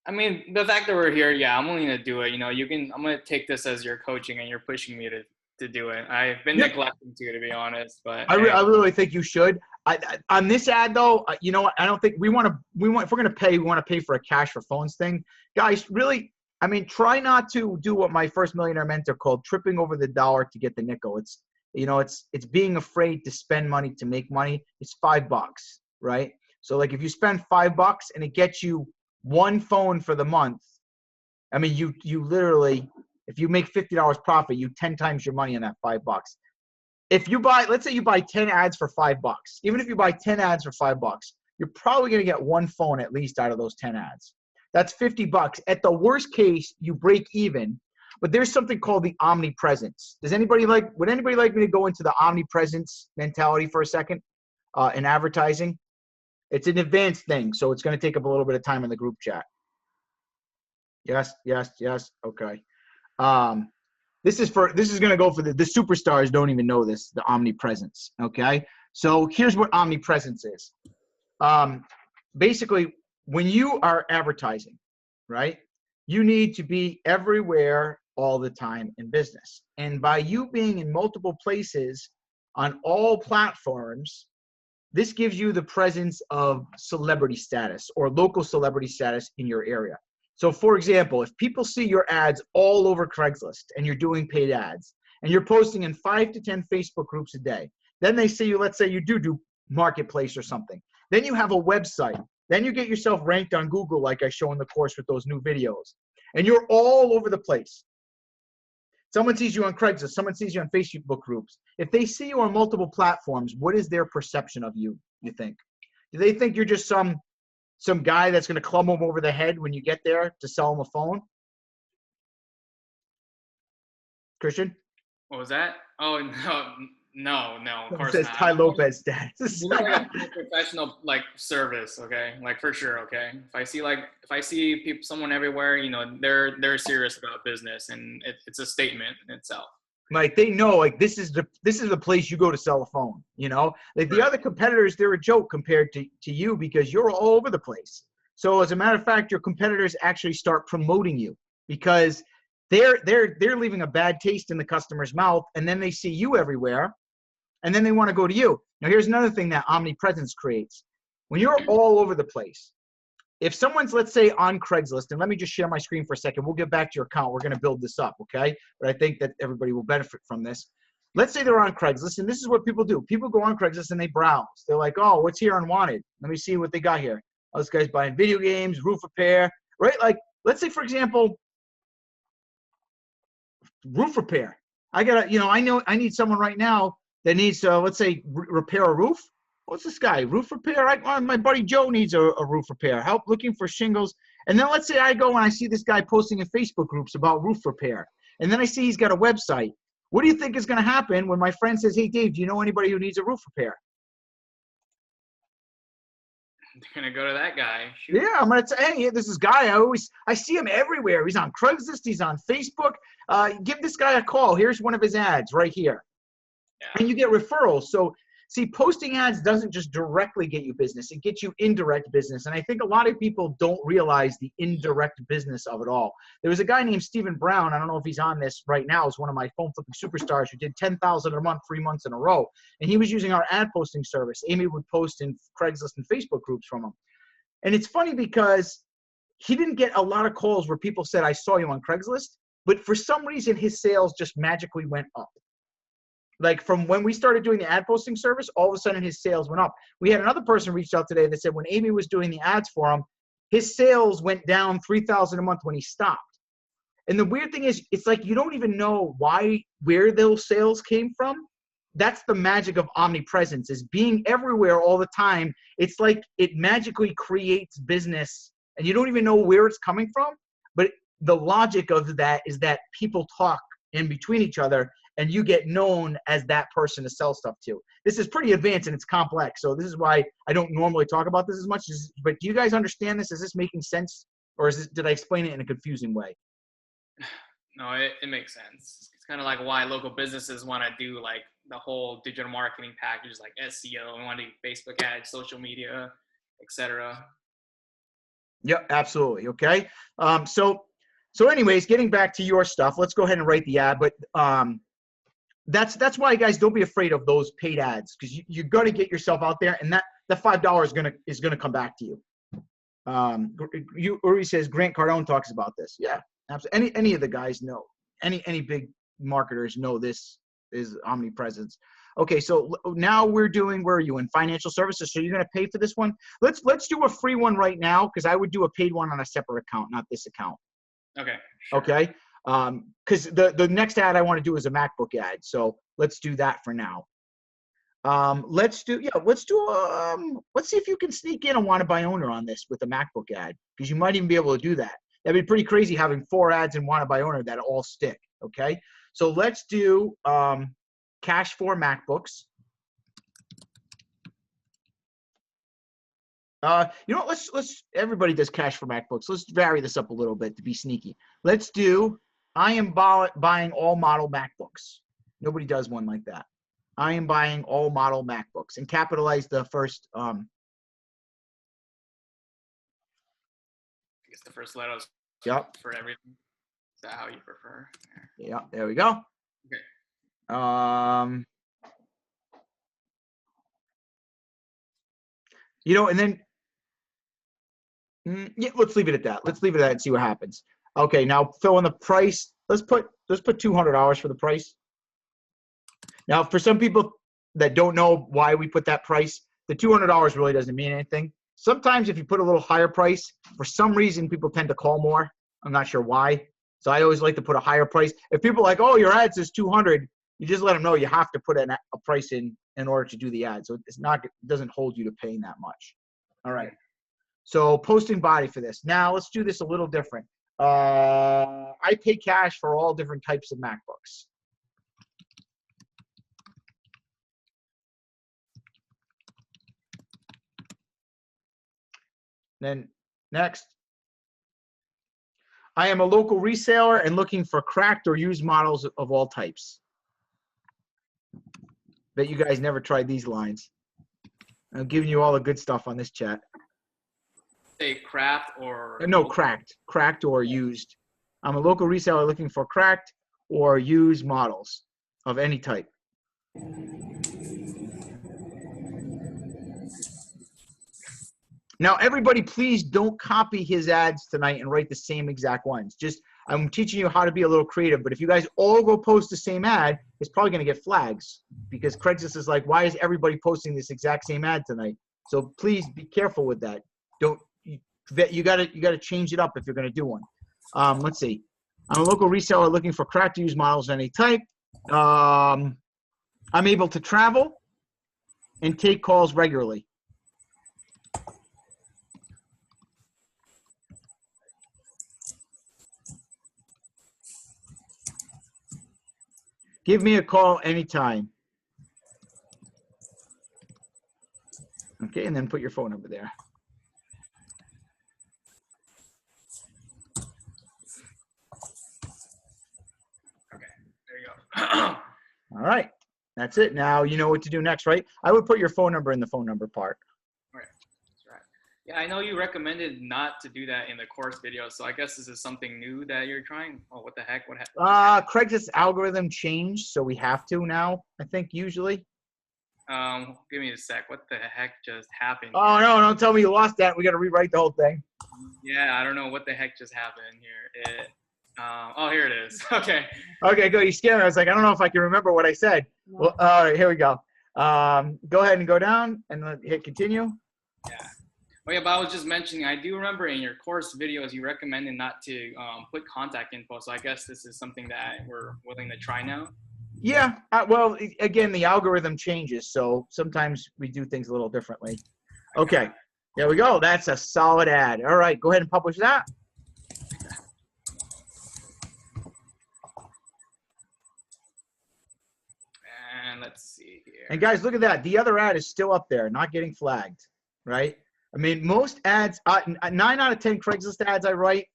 I mean, the fact that we're here, yeah, I'm willing to do it. I'm going to take this as your coaching and you're pushing me to do it. I've been neglecting to be honest, but I really think you should. On this ad though, you know what? I don't think we want to, if we're going to pay, we want to pay for a cash for phones thing. Guys, really, I mean, try not to do what my first millionaire mentor called tripping over the dollar to get the nickel. It's being afraid to spend money to make money. It's $5, right? So like if you spend $5 and it gets you one phone for the month, I mean, you literally, if you make $50 profit, you 10 times your money on that $5. If you buy, let's say you buy 10 ads for $5, even if you buy 10 ads for $5, you're probably going to get one phone at least out of those 10 ads. That's $50. At the worst case, you break even, but there's something called the omnipresence. Would anybody like me to go into the omnipresence mentality for a second in advertising? It's an advanced thing, so it's going to take up a little bit of time in the group chat. Yes. Okay. This is going to go for the superstars don't even know this, the omnipresence. Okay. So here's what omnipresence is. Basically when you are advertising, right, you need to be everywhere all the time in business. And by you being in multiple places on all platforms, this gives you the presence of celebrity status or local celebrity status in your area. So for example, if people see your ads all over Craigslist and you're doing paid ads and you're posting in 5 to 10 Facebook groups a day, then they see you, let's say you do marketplace or something. Then you have a website. Then you get yourself ranked on Google like I show in the course with those new videos. And you're all over the place. Someone sees you on Craigslist. Someone sees you on Facebook groups. If they see you on multiple platforms, what is their perception of you, you think? Do they think you're just some guy that's going to club them over the head when you get there to sell them a phone? Christian? What was that? Oh, no, of course says not. Ty Lopez status. You need like a professional service, okay? Like for sure, okay? If I see someone everywhere, they're serious about business and it's a statement in itself. Like they know, like this is the place you go to sell a phone, Like the other competitors, they're a joke compared to you because you're all over the place. So as a matter of fact, your competitors actually start promoting you because they're leaving a bad taste in the customer's mouth, and then they see you everywhere, and then they want to go to you. Now here's another thing that omnipresence creates. When you're all over the place, if someone's, let's say, on Craigslist, and let me just share my screen for a second. We'll get back to your account. We're going to build this up, okay? But I think that everybody will benefit from this. Let's say they're on Craigslist, and this is what people do. People go on Craigslist and they browse. They're like, oh, what's here unwanted? Let me see what they got here. Oh, this guy's buying video games, roof repair, right? Like, let's say, for example, roof repair. I I need someone right now that needs to, let's say, repair a roof. What's this guy? Roof repair? My buddy Joe needs a roof repair. Help looking for shingles. And then let's say I go and I see this guy posting in Facebook groups about roof repair. And then I see he's got a website. What do you think is going to happen when my friend says, hey, Dave, do you know anybody who needs a roof repair? They're gonna go to that guy. Shoot. Yeah, I'm gonna say, hey, this is guy. I see him everywhere. He's on Craigslist. He's on Facebook. Give this guy a call. Here's one of his ads right here, Yeah. and you get referrals. So, see, posting ads doesn't just directly get you business; it gets you indirect business. And I think a lot of people don't realize the indirect business of it all. There was a guy named Stephen Brown. I don't know if he's on this right now. He's one of my phone flipping superstars who did 10,000 a month, 3 months in a row. And he was using our ad posting service. Amy would post in Craigslist and Facebook groups from him. And it's funny because he didn't get a lot of calls where people said, I saw you on Craigslist, but for some reason his sales just magically went up. Like from when we started doing the ad posting service, all of a sudden his sales went up. We had another person reach out today that said when Amy was doing the ads for him, his sales went down 3,000 a month when he stopped. And the weird thing is, it's like you don't even know where those sales came from. That's the magic of omnipresence, is being everywhere all the time. It's like it magically creates business and you don't even know where it's coming from. But the logic of that is that people talk in between each other and you get known as that person to sell stuff to. This is pretty advanced and it's complex. So this is why I don't normally talk about this as much. But do you guys understand this? Is this making sense? Or did I explain it in a confusing way? No, it makes sense. It's kind of like why local businesses want to do like the whole digital marketing package, like SEO. We want to do Facebook ads, social media, etc. Yep, absolutely. Okay. So anyways, getting back to your stuff, let's go ahead and write the ad. But that's why, guys, don't be afraid of those paid ads, because you got to get yourself out there, and that $5 is gonna come back to you. Uri says Grant Cardone talks about this. Yeah, absolutely. Any of the guys know. Any big marketers know this is omnipresence. Okay, so now where are you in financial services? So you're gonna pay for this one? Let's do a free one right now, because I would do a paid one on a separate account, not this account. Okay. Sure. Okay. Because the next ad I want to do is a MacBook ad. So let's do that for now. Let's see if you can sneak in a want to buy owner on this with a MacBook ad, because you might even be able to do that. That'd be pretty crazy having 4 ads in want to buy owner that all stick. Okay. So let's do cash for MacBooks. You know what, let's everybody does cash for MacBooks. Let's vary this up a little bit to be sneaky. Let's do I am buying all model MacBooks. Nobody does one like that. I am buying all model MacBooks, and capitalize the first I guess the first letters. Yep. For everything. Is that how you prefer? Yeah, there we go. Okay. You know, and then yeah, let's leave it at that. Let's leave it at that and see what happens. Okay, now fill in the price. Let's put $200 for the price. Now, for some people that don't know why we put that price, the $200 really doesn't mean anything. Sometimes if you put a little higher price, for some reason people tend to call more. I'm not sure why. So I always like to put a higher price. If people are like, oh, your ad says 200, you just let them know you have to put a price in order to do the ad. So it doesn't hold you to paying that much. All right. So posting body for this. Now let's do this a little different. I pay cash for all different types of MacBooks. Then next, I am a local reseller and looking for cracked or used models of all types. Bet you guys never tried these lines. I'm giving you all the good stuff on this chat. Say craft or no, cracked or used. I'm a local reseller looking for cracked or used models of any type. Now, everybody, please don't copy his ads tonight and write the same exact ones. Just, I'm teaching you how to be a little creative. But if you guys all go post the same ad, it's probably going to get flags, because Craigslist is like, why is everybody posting this exact same ad tonight? So please be careful with that. You gotta change it up if you're going to do one. Let's see. I'm a local reseller looking for cracked used models of any type. I'm able to travel and take calls regularly. Give me a call anytime. Okay, and then put your phone number there. All right. That's it. Now you know what to do next, right? I would put your phone number in the phone number part. Right. That's right. Yeah, I know you recommended not to do that in the course video, so I guess this is something new that you're trying. Oh, what the heck? What happened? Craigslist algorithm changed, so we have to now, I think, usually. Give me a sec. What the heck just happened? Oh, no, don't tell me you lost that. We got to rewrite the whole thing. Yeah, I don't know what the heck just happened here. Oh, here it is. Okay. Okay, good. You scared me. I was like, I don't know if I can remember what I said. Well, all right, here we go. Go ahead and go down and hit continue. Yeah. Oh, yeah, but I was just mentioning, I do remember in your course videos, you recommended not to put contact info. So I guess this is something that we're willing to try now. Yeah. Well, again, the algorithm changes, so sometimes we do things a little differently. Okay. There we go. That's a solid ad. All right. Go ahead and publish that. And let's see here. And guys, look at that. The other ad is still up there, not getting flagged, right? I mean, most ads, 9 out of 10 Craigslist ads I write,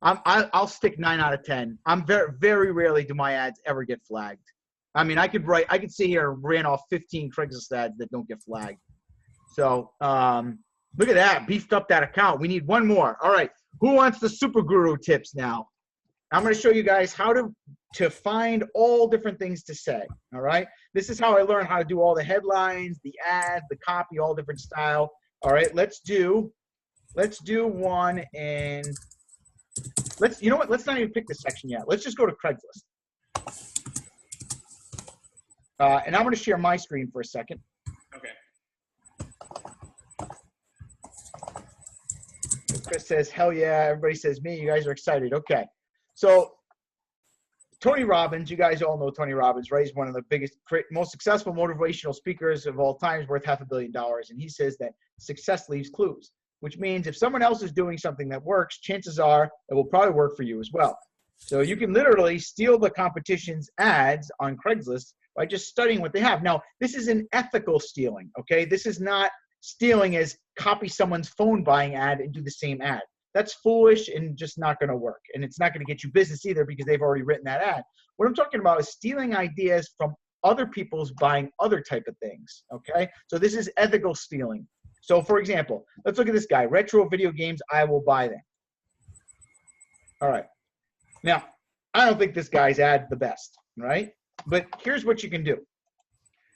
I'll stick 9 out of 10. I'm very rarely do my ads ever get flagged. I mean, I could see here, ran off 15 Craigslist ads that don't get flagged. So look at that, beefed up that account. We need one more. All right, who wants the super guru tips now? I'm going to show you guys how to find all different things to say. All right, this is how I learned how to do all the headlines, the ads, the copy, all different style. All right, let's do one, and you know what? Let's not even pick this section yet. Let's just go to Craigslist. And I'm going to share my screen for a second. Okay. Chris says, hell yeah. Everybody says me. You guys are excited. Okay. So Tony Robbins, you guys all know Tony Robbins, right? He's one of the biggest, most successful motivational speakers of all time. He's worth $500 million. And he says that success leaves clues, which means if someone else is doing something that works, chances are it will probably work for you as well. So you can literally steal the competition's ads on Craigslist by just studying what they have. Now, this is an ethical stealing, okay? This is not stealing as copy someone's phone buying ad and do the same ad. That's foolish and just not going to work. And it's not going to get you business either because they've already written that ad. What I'm talking about is stealing ideas from other people's buying other type of things, okay? So this is ethical stealing. So for example, let's look at this guy, retro video games, I will buy them. All right. Now, I don't think this guy's ad the best, right? But here's what you can do.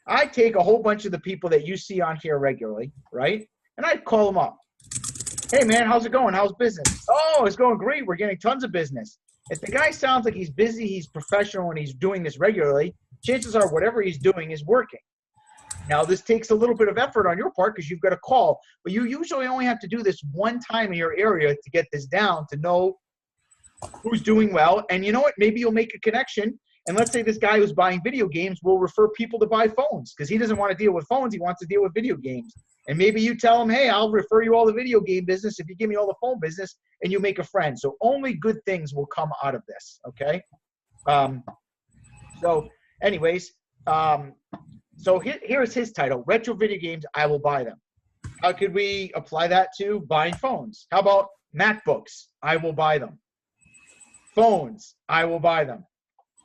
I take a whole bunch of the people that you see on here regularly, right? And I call them up. Hey, man, how's it going? How's business? Oh, it's going great. We're getting tons of business. If the guy sounds like he's busy, he's professional, and he's doing this regularly, chances are whatever he's doing is working. Now, this takes a little bit of effort on your part because you've got to call. But you usually only have to do this one time in your area to get this down, to know who's doing well. And you know what? Maybe you'll make a connection. And let's say this guy who's buying video games will refer people to buy phones because he doesn't want to deal with phones. He wants to deal with video games. And maybe you tell him, hey, I'll refer you all the video game business if you give me all the phone business, and you make a friend. So only good things will come out of this, okay? So anyways, so here's his title, Retro Video Games, I Will Buy Them. How could we apply that to buying phones? How about MacBooks? I will buy them. Phones, I will buy them.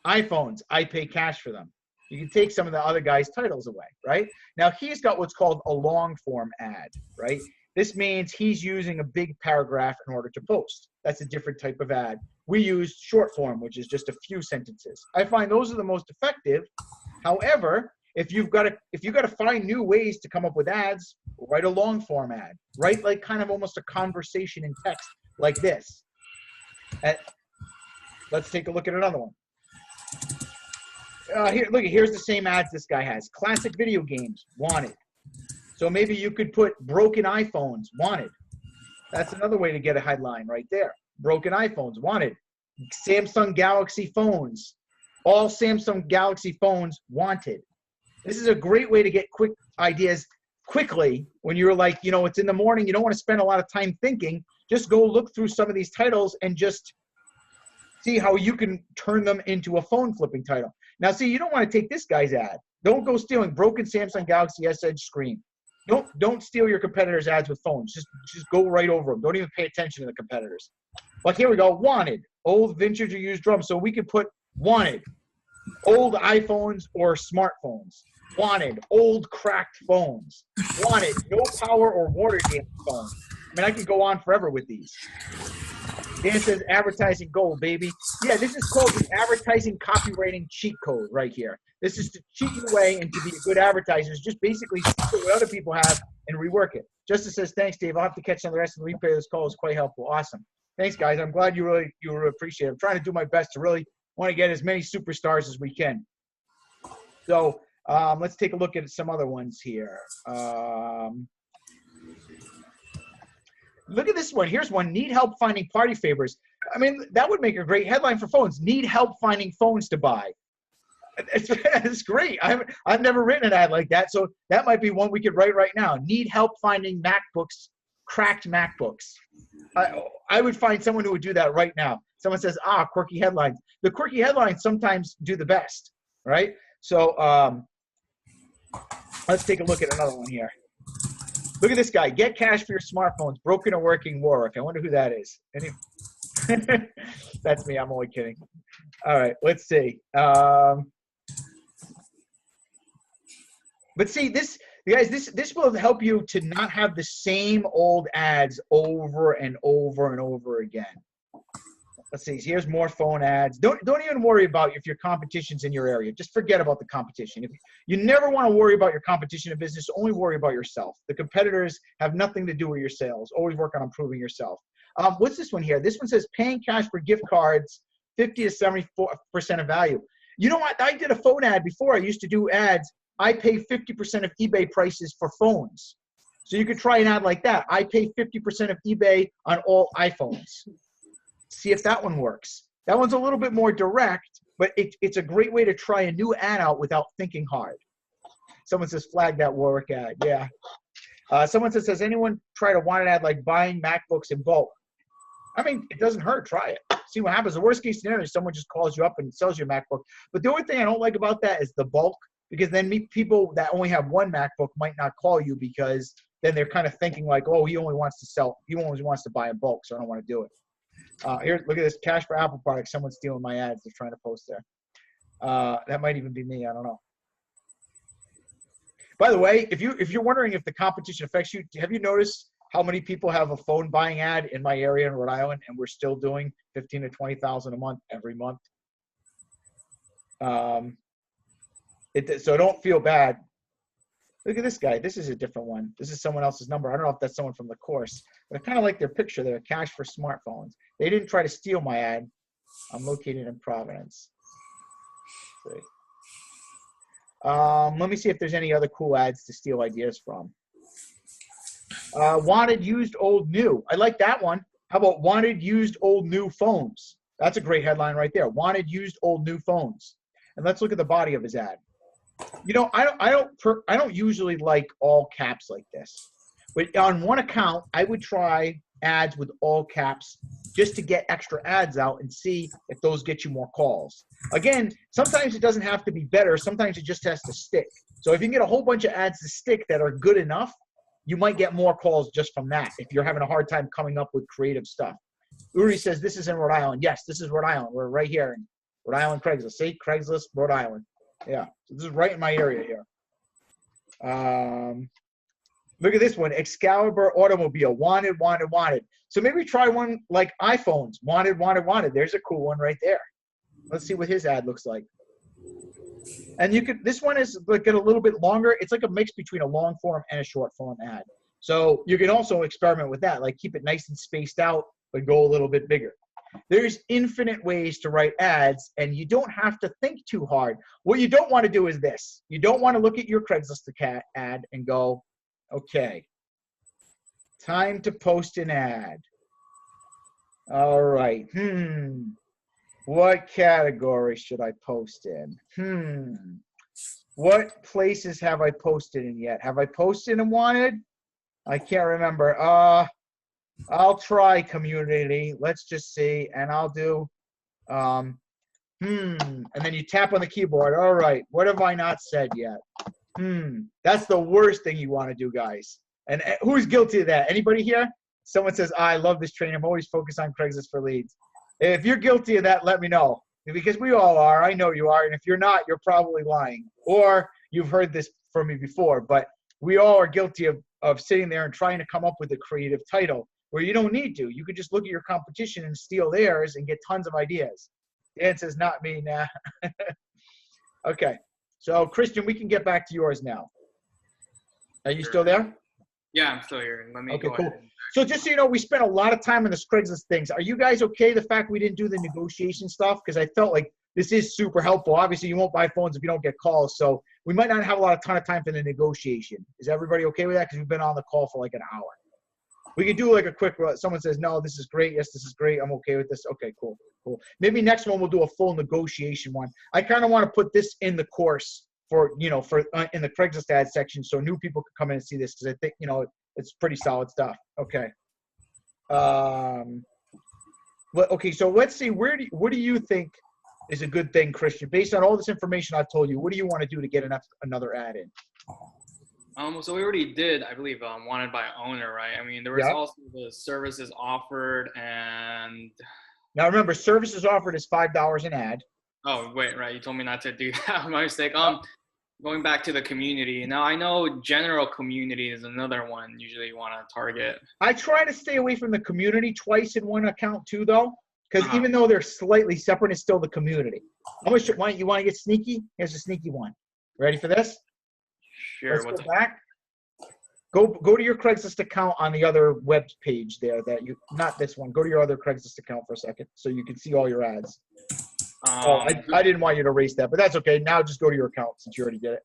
iPhones, I pay cash for them. You can take some of the other guys' titles away, right? Now, he's got what's called a long form ad, right? This means he's using a big paragraph in order to post. That's a different type of ad. We use short form, which is just a few sentences. I find those are the most effective. However, if you've got to find new ways to come up with ads, write a long form ad. Write like kind of almost a conversation in text like this. Let's take a look at another one. Here's the same ads this guy has. Classic video games, wanted. So maybe you could put broken iPhones, wanted. That's another way to get a headline right there. Broken iPhones, wanted. Samsung Galaxy phones. All Samsung Galaxy phones, wanted. This is a great way to get quick ideas quickly when you're like, it's in the morning, you don't want to spend a lot of time thinking. Just go look through some of these titles and just see how you can turn them into a phone flipping title. Now, see, you don't want to take this guy's ad. Don't go stealing broken Samsung Galaxy S Edge screen. Don't steal your competitors' ads with phones. Just go right over them. Don't even pay attention to the competitors. Like here we go, wanted. Old vintage or used drums. So we could put wanted. Old iPhones or smartphones. Wanted, old cracked phones. Wanted, no power or water damaged phones. I mean, I could go on forever with these. Dan says advertising gold, baby. Yeah, this is called the advertising copywriting cheat code right here. This is to cheat your way and to be a good advertiser. Is just basically see what other people have and rework it. Justice says, thanks, Dave. I'll have to catch on the rest of the replay of this call. It's quite helpful. Awesome. Thanks, guys. I'm glad you really appreciate it. I'm trying to do my best to really want to get as many superstars as we can. So let's take a look at some other ones here. Look at this one. Here's one. Need help finding party favors. I mean, that would make a great headline for phones. Need help finding phones to buy. It's great. I've never written an ad like that, so that might be one we could write right now. Need help finding MacBooks, cracked MacBooks. I would find someone who would do that right now. Someone says, quirky headlines. The quirky headlines sometimes do the best, right? So let's take a look at another one here. Look at this guy. Get cash for your smartphones. Broken or working Warwick. I wonder who that is. That's me. I'm only kidding. All right. Let's see. But see, this will help you to not have the same old ads over and over and over again. Let's see. Here's more phone ads. Don't even worry about if your competition's in your area. Just forget about the competition. You never want to worry about your competition in business. Only worry about yourself. The competitors have nothing to do with your sales. Always work on improving yourself. What's this one here? This one says paying cash for gift cards, 50 to 74% of value. You know what? I did a phone ad before. I used to do ads. I pay 50% of eBay prices for phones. So you could try an ad like that. I pay 50% of eBay on all iPhones. See if that one works. That one's a little bit more direct, but it's a great way to try a new ad out without thinking hard. Someone says flag that Warwick ad. Yeah. Someone says, has anyone tried a wanted ad like buying MacBooks in bulk? I mean, it doesn't hurt. Try it. See what happens. The worst case scenario is someone just calls you up and sells you a MacBook. But the only thing I don't like about that is the bulk, because then people that only have one MacBook might not call you because then they're kind of thinking like, oh, he only wants to buy in bulk, so I don't want to do it. Here, look at this. Cash for Apple products. Someone's stealing my ads. They're trying to post there. That might even be me. I don't know. By the way, if you're wondering if the competition affects you, have you noticed how many people have a phone buying ad in my area in Rhode Island, and we're still doing 15 to 20,000 a month every month? So don't feel bad. Look at this guy. This is a different one. This is someone else's number. I don't know if that's someone from the course, but I kind of like their picture there. Cash for smartphones. They didn't try to steal my ad. I'm located in Providence. Let's see. Let me see if there's any other cool ads to steal ideas from. Wanted, used, old, new. I like that one. How about wanted, used, old, new phones? That's a great headline right there. Wanted, used, old, new phones. And let's look at the body of his ad. You know, I don't usually like all caps like this, but on one account, I would try ads with all caps just to get extra ads out and see if those get you more calls. Again, sometimes it doesn't have to be better. Sometimes it just has to stick. So if you can get a whole bunch of ads to stick that are good enough, you might get more calls just from that if you're having a hard time coming up with creative stuff. Uri says, this is in Rhode Island. Yes, this is Rhode Island. We're right here in Rhode Island, Craigslist. See, Craigslist, Rhode Island. Yeah, so this is right in my area here. Look at this one, Excalibur Automobile, wanted, wanted, wanted. So maybe try one like iPhones, wanted, wanted, wanted. There's a cool one right there. Let's see what his ad looks like. And you could, this one is like a little bit longer. It's like a mix between a long form and a short form ad. So you can also experiment with that, like keep it nice and spaced out, but go a little bit bigger. There's infinite ways to write ads, and you don't have to think too hard. What you don't want to do is this. You don't want to look at your Craigslist ad and go, okay, time to post an ad. All right. What category should I post in? What places have I posted in yet? Have I posted in wanted? I can't remember. I'll try community. Let's just see. And I'll do, and then you tap on the keyboard. All right. What have I not said yet? That's the worst thing you want to do, guys. And who's guilty of that? Anybody here? Someone says, I love this training. I'm always focused on Craigslist for leads. If you're guilty of that, let me know. because we all are. I know you are. And if you're not, you're probably lying. Or you've heard this from me before. But we all are guilty of sitting there and trying to come up with a creative title where you don't need to. You could just look at your competition and steal theirs and get tons of ideas. Dan says, not me, nah. Okay. So, Christian, we can get back to yours now. Are you still there? Yeah, I'm still here. Let me go cool. ahead. So just so you know, we spent a lot of time on the Craigslist things. Are you guys okay the fact we didn't do the negotiation stuff? Because I felt like this is super helpful. Obviously, you won't buy phones if you don't get calls. So we might not have a ton of time for the negotiation. Is everybody okay with that? Because we've been on the call for like an hour. We could do like a quick, someone says, no, this is great. Yes, this is great. I'm okay with this. Okay, cool. Maybe next one we'll do a full negotiation one. I kind of want to put this in the course for in the Craigslist ad section so new people can come in and see this because I think, it's pretty solid stuff. Okay. Okay, so let's see. What do you think is a good thing, Christian? Based on all this information I've told you, what do you want to do to get another ad in? So we already did, I believe, wanted by owner, right? I mean, there was also the services offered and. Now remember, services offered is $5 an ad. Oh wait, right? You told me not to do that. My mistake. Going back to the community. Now I know general community is another one. Usually you want to target. I try to stay away from the community twice in one account too, though, because even though they're slightly separate, it's still the community. You want to get sneaky? Here's a sneaky one. Ready for this? Sure. Let's go back. Go to your Craigslist account on the other web page there. Not this one. Go to your other Craigslist account for a second so you can see all your ads. I didn't want you to erase that, but that's okay. Now just go to your account since you already did it.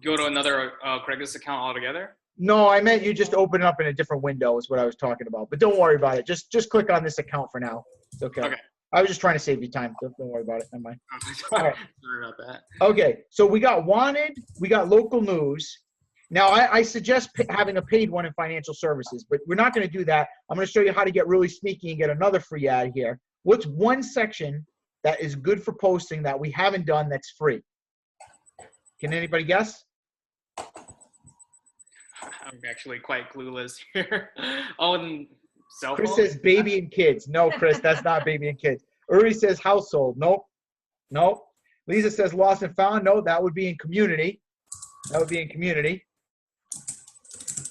Go to another Craigslist account altogether? No, I meant you just open it up in a different window is what I was talking about. But don't worry about it. Just click on this account for now. It's okay. Okay. I was just trying to save you time. Don't worry about it. Never mind. All right. Sorry about that. Okay, so we got wanted. We got local news. Now, I suggest having a paid one in financial services, but we're not going to do that. I'm going to show you how to get really sneaky and get another free ad here. What's one section that is good for posting that we haven't done that's free? Can anybody guess? I'm actually quite clueless here. And cell phone? Chris says baby and kids. No, Chris, that's not baby and kids. Uri says household. Nope. Lisa says lost and found. No, that would be in community.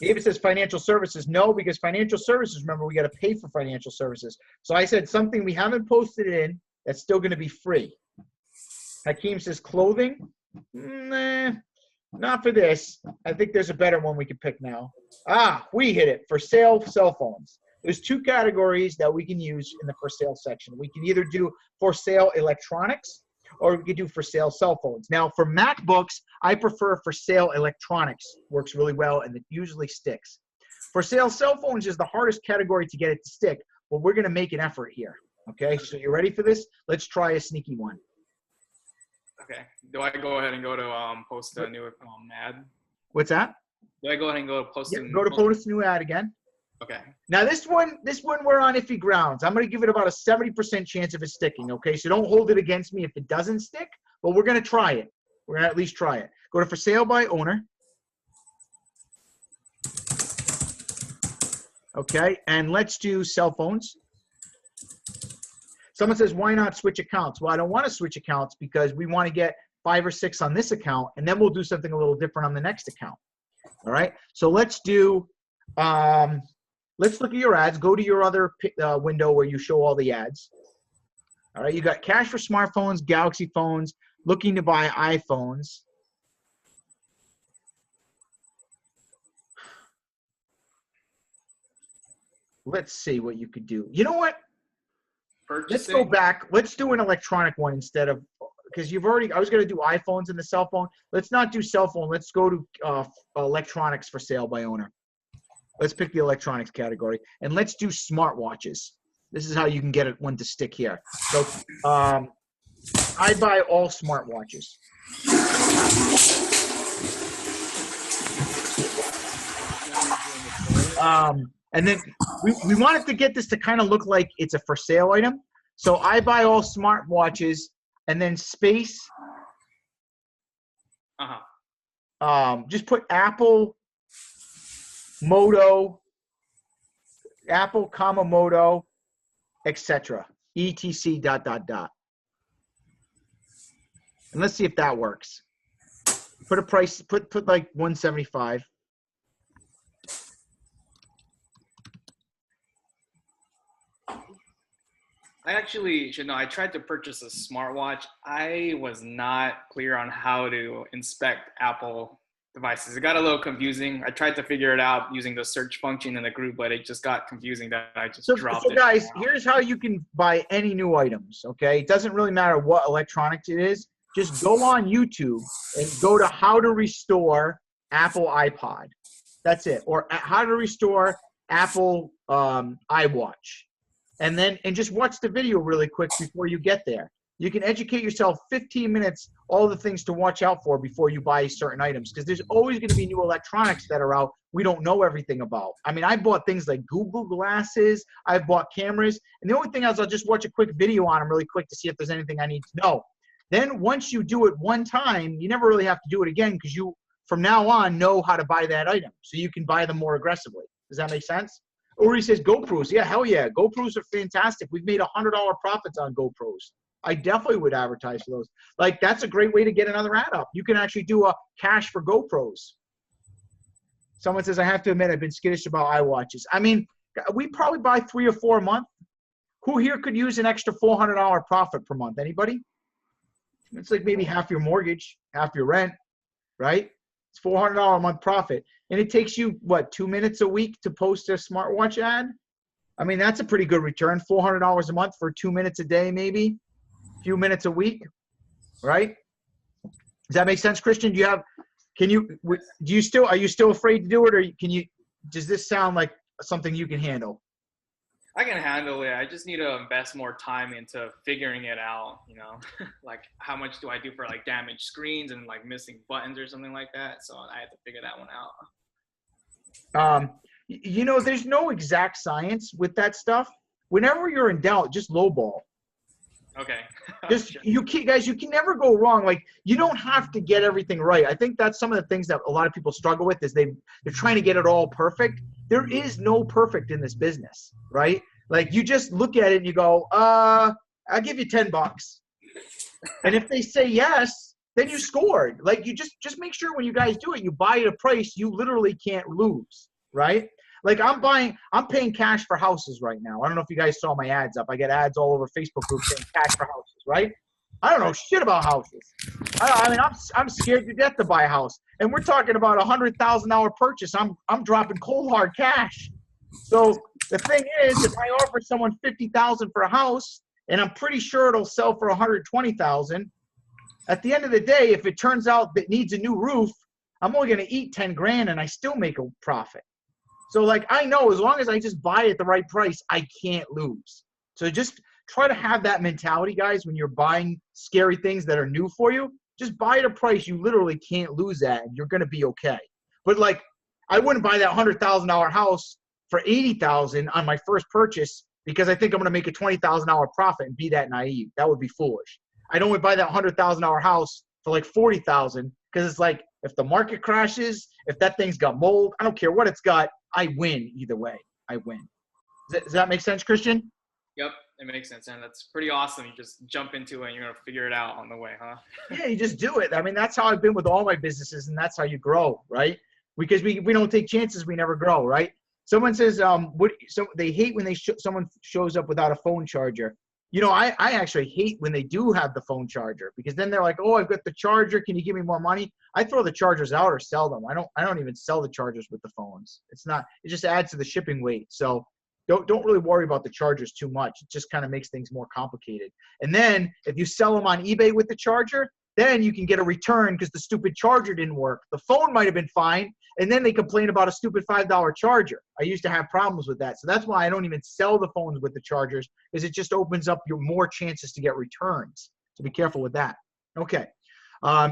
David says financial services. No, because financial services, remember, we got to pay for financial services. So I said something we haven't posted in that's still going to be free. Hakeem says clothing. Nah, not for this. I think there's a better one we can pick now. We hit it. For sale cell phones. There's two categories that we can use in the for sale section. We can either do for sale electronics or we could do for sale cell phones. Now, for MacBooks, I prefer for sale electronics. Works really well, and it usually sticks. For sale cell phones is the hardest category to get it to stick, but we're going to make an effort here. Okay, so you ready for this? Let's try a sneaky one. Okay. Do I go ahead and go to post a new ad? What's that? Do I go ahead and go to post go to post a new ad again. Okay. Now this one we're on iffy grounds. I'm going to give it about a 70% chance of it sticking, okay? So don't hold it against me if it doesn't stick, but we're going to try it. We're going to at least try it. Go to for sale by owner. Okay, and let's do cell phones. Someone says, why not switch accounts? Well, I don't want to switch accounts because we want to get 5 or 6 on this account, and then we'll do something a little different on the next account. All right, so let's do let's look at your ads. Go to your other window where you show all the ads. All right, you got cash for smartphones, Galaxy phones, looking to buy iPhones. Let's see what you could do. You know what? Purchasing. Let's go back. Let's do an electronic one instead of, because I was going to do iPhones in the cell phone. Let's not do cell phone. Let's go to electronics for sale by owner. Let's pick the electronics category, and let's do smartwatches. This is how you can get one to stick here. So I buy all smartwatches. And then we wanted to get this to kind of look like it's a for sale item. So I buy all smartwatches, and then space. Just put Apple, Moto, Apple, Moto, etc. etc. ... And let's see if that works. Put a price, put like 175. I actually should know. I tried to purchase a smartwatch. I was not clear on how to inspect Apple devices. It got a little confusing. I tried to figure it out using the search function in the group, but it just got confusing that I just dropped it. So guys, here's how you can buy any new items, okay? It doesn't really matter what electronics it is. Just go on YouTube and go to how to restore Apple iPod. That's it. Or how to restore Apple iWatch. And just watch the video really quick before you get there. You can educate yourself 15 minutes, all the things to watch out for before you buy certain items, because there's always going to be new electronics that are out we don't know everything about. I mean, I bought things like Google Glasses. I've bought cameras. And the only thing is I'll just watch a quick video on them really quick to see if there's anything I need to know. Then once you do it one time, you never really have to do it again because you, from now on, know how to buy that item. So you can buy them more aggressively. Does that make sense? Or he says GoPros. Yeah, hell yeah. GoPros are fantastic. We've made $100 profits on GoPros. I definitely would advertise for those. Like, that's a great way to get another ad up. You can actually do a cash for GoPros. Someone says, I have to admit, I've been skittish about iWatches. I mean, we probably buy 3 or 4 a month. Who here could use an extra $400 profit per month? Anybody? It's like maybe half your mortgage, half your rent, right? It's $400 a month profit. And it takes you, what, 2 minutes a week to post a smartwatch ad? I mean, that's a pretty good return. $400 a month for 2 minutes a day, maybe a few minutes a week, right? Does that make sense, Christian? Are you still afraid to do it, or does this sound like something you can handle? I can handle it. I just need to invest more time into figuring it out, like how much do I do for like damaged screens and like missing buttons or something like that. So I have to figure that one out. There's no exact science with that stuff. Whenever you're in doubt, just lowball. Okay. You can never go wrong. Like, you don't have to get everything right. I think that's some of the things that a lot of people struggle with is they're trying to get it all perfect. There is no perfect in this business, right? Like, you just look at it and you go, I'll give you $10. And if they say yes, then you scored. Like, you just make sure when you guys do it, you buy at a price you literally can't lose, right? Like, I'm paying cash for houses right now. I don't know if you guys saw my ads up. I get ads all over Facebook groups saying cash for houses, right? I don't know shit about houses. I'm scared to death to buy a house. And we're talking about a $100,000 purchase. I'm dropping cold hard cash. So the thing is, if I offer someone $50,000 for a house, and I'm pretty sure it'll sell for $120,000, at the end of the day, if it turns out that it needs a new roof, I'm only going to eat 10 grand and I still make a profit. So, like, I know as long as I just buy at the right price, I can't lose. So just try to have that mentality, guys, when you're buying scary things that are new for you. Just buy at a price you literally can't lose at, and you're going to be okay. But, like, I wouldn't buy that $100,000 house for $80,000 on my first purchase because I think I'm going to make a $20,000 profit and be that naive. That would be foolish. I don't want to buy that $100,000 house for like $40,000 because it's like, if the market crashes, if that thing's got mold, I don't care what it's got, I win either way. I win. Does that make sense, Christian? Yep, it makes sense. And that's pretty awesome. You just jump into it and you're going to figure it out on the way, huh? Yeah, you just do it. I mean, that's how I've been with all my businesses, and that's how you grow, right? Because we don't take chances, we never grow, right? Someone says, so they hate when someone shows up without a phone charger. I actually hate when they do have the phone charger, because then they're like, oh, I've got the charger. Can you give me more money? I throw the chargers out or sell them. I don't even sell the chargers with the phones. It just adds to the shipping weight. So don't really worry about the chargers too much. It just kind of makes things more complicated. And then if you sell them on eBay with the charger, then you can get a return because the stupid charger didn't work. The phone might have been fine, and then they complain about a stupid $5 charger. I used to have problems with that. So that's why I don't even sell the phones with the chargers, because it just opens up your more chances to get returns. So be careful with that. Okay.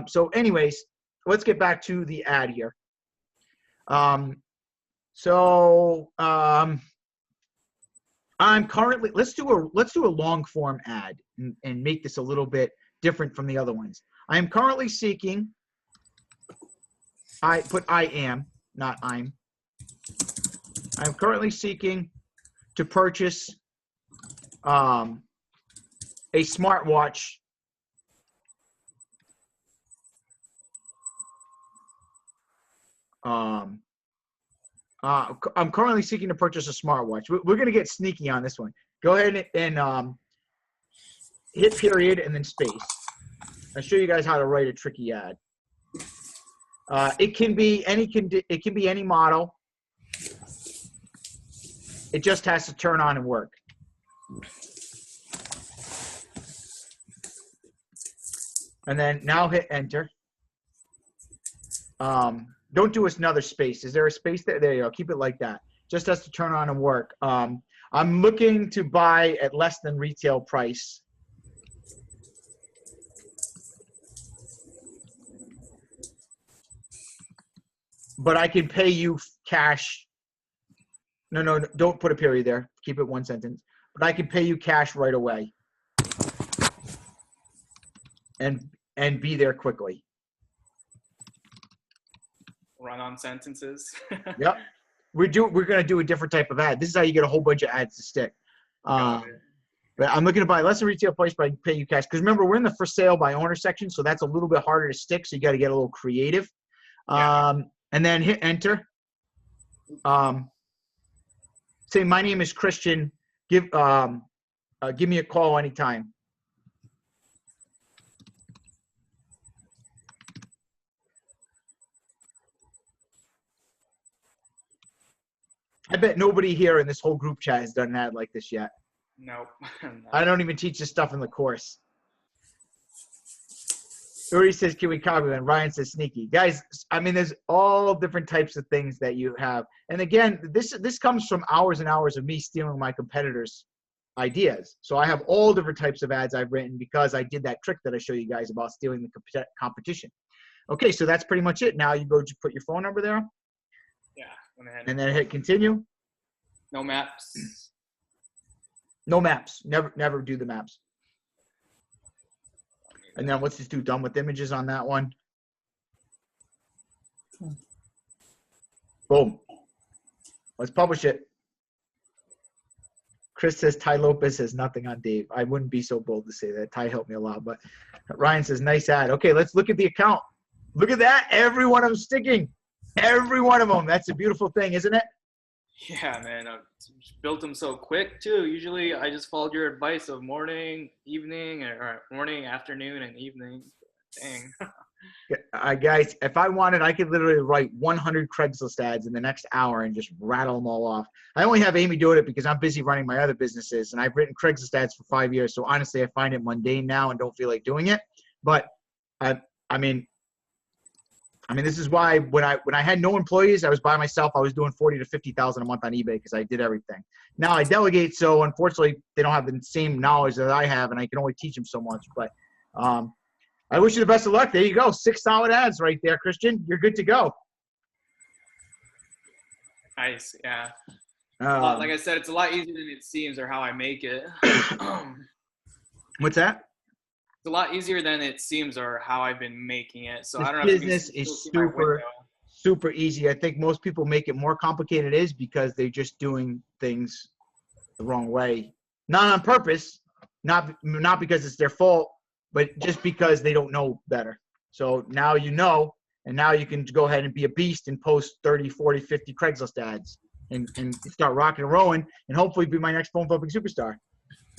So anyways, let's get back to the ad here. I'm currently, let's do a long form ad and make this a little bit different from the other ones. I am currently seeking, I'm currently seeking to purchase a smartwatch I'm currently seeking to purchase a smartwatch. We're going to get sneaky on this one. Go ahead and hit period and then space. I'll show you guys how to write a tricky ad. It can be any model. It just has to turn on and work. And then now hit enter. Don't do another space. Is there a space there? There you go. Keep it like that. Just has to turn on and work. I'm looking to buy at less than retail price. But I can pay you cash. No, don't put a period there. Keep it one sentence. But I can pay you cash right away. And be there quickly. Run-on sentences. Yep. We're going to do a different type of ad. This is how you get a whole bunch of ads to stick. But I'm looking to buy less than retail price, but I can pay you cash. Because remember, we're in the for sale by owner section, so that's a little bit harder to stick. So you got to get a little creative. Yeah. And then hit enter. Say, my name is Christian. Give me a call anytime. I bet nobody here in this whole group chat has done an ad like this yet. Nope. I don't even teach this stuff in the course. Uri says, can we copy that? Ryan says, sneaky. Guys, I mean, there's all different types of things that you have. And again, this comes from hours and hours of me stealing my competitors' ideas. So I have all different types of ads I've written because I did that trick that I show you guys about stealing the competition. Okay, so that's pretty much it. Now you go to put your phone number there. Yeah. Went ahead And then hit continue. no maps. No maps. Never do the maps. And then let's just do done with images on that one. Boom. Let's publish it. Chris says Ty Lopez has nothing on Dave. I wouldn't be so bold to say that. Ty helped me a lot. But Ryan says, nice ad. Okay, let's look at the account. Look at that. Every one of them sticking. Every one of them. That's a beautiful thing, isn't it? Yeah, man. I built them so quick, too. Usually I just followed your advice of morning, evening, or morning, afternoon, and evening. Dang. Guys, if I wanted, I could literally write 100 Craigslist ads in the next hour and just rattle them all off. I only have Amy doing it because I'm busy running my other businesses, and I've written Craigslist ads for 5 years. So honestly, I find it mundane now and don't feel like doing it. But I mean, this is why when I had no employees, I was by myself. I was doing 40 to 50,000 a month on eBay because I did everything. Now I delegate, so unfortunately they don't have the same knowledge that I have, and I can only teach them so much. But I wish you the best of luck. There you go, 6 solid ads right there, Christian. You're good to go. Nice, yeah. Like I said, it's a lot easier than it seems, or how I make it. What's that? It's a lot easier than it seems, or how I've been making it. So This I don't have business to is super easy. I think most people make it more complicated it is because they're just doing things the wrong way. Not on purpose, not because it's their fault, but just because they don't know better. So now you know, and now you can go ahead and be a beast and post 30, 40, 50 Craigslist ads and start rocking and rolling and hopefully be my next phone flipping superstar.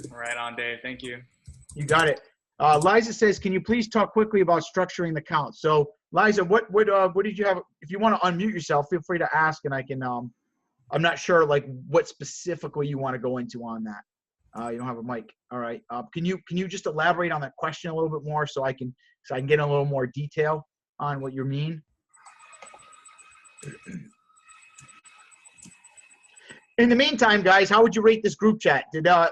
Right on, Dave. Thank you. You got it. Liza says, can you please talk quickly about structuring the count? So Liza, what did you have? If you want to unmute yourself, feel free to ask, and I can, I'm not sure like what specifically you want to go into on that. You don't have a mic. All right. Can you just elaborate on that question a little bit more so I can get a little more detail on what you mean? In the meantime, guys, how would you rate this group chat?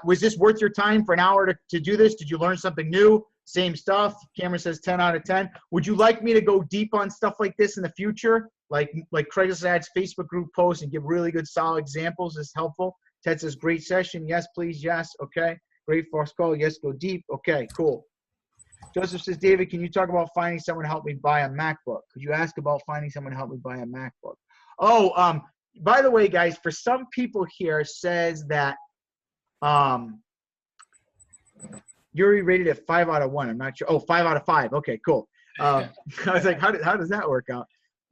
Was this worth your time for an hour to do this? Did you learn something new? Same stuff? Cameron says 10 out of 10. Would you like me to go deep on stuff like this in the future? Like Craigslist ads, Facebook group posts, and give really good solid examples is helpful. Ted says, great session. Yes, please. Yes. Okay. Great first call. Yes, go deep. Okay, cool. Joseph says, David, can you talk about finding someone to help me buy a MacBook? Could you ask about finding someone to help me buy a MacBook? Oh, by the way, guys, for some people here says that Yuri rated it 5 out of 1. I'm not sure. Oh, 5 out of 5. Okay, cool. I was like, how does that work out?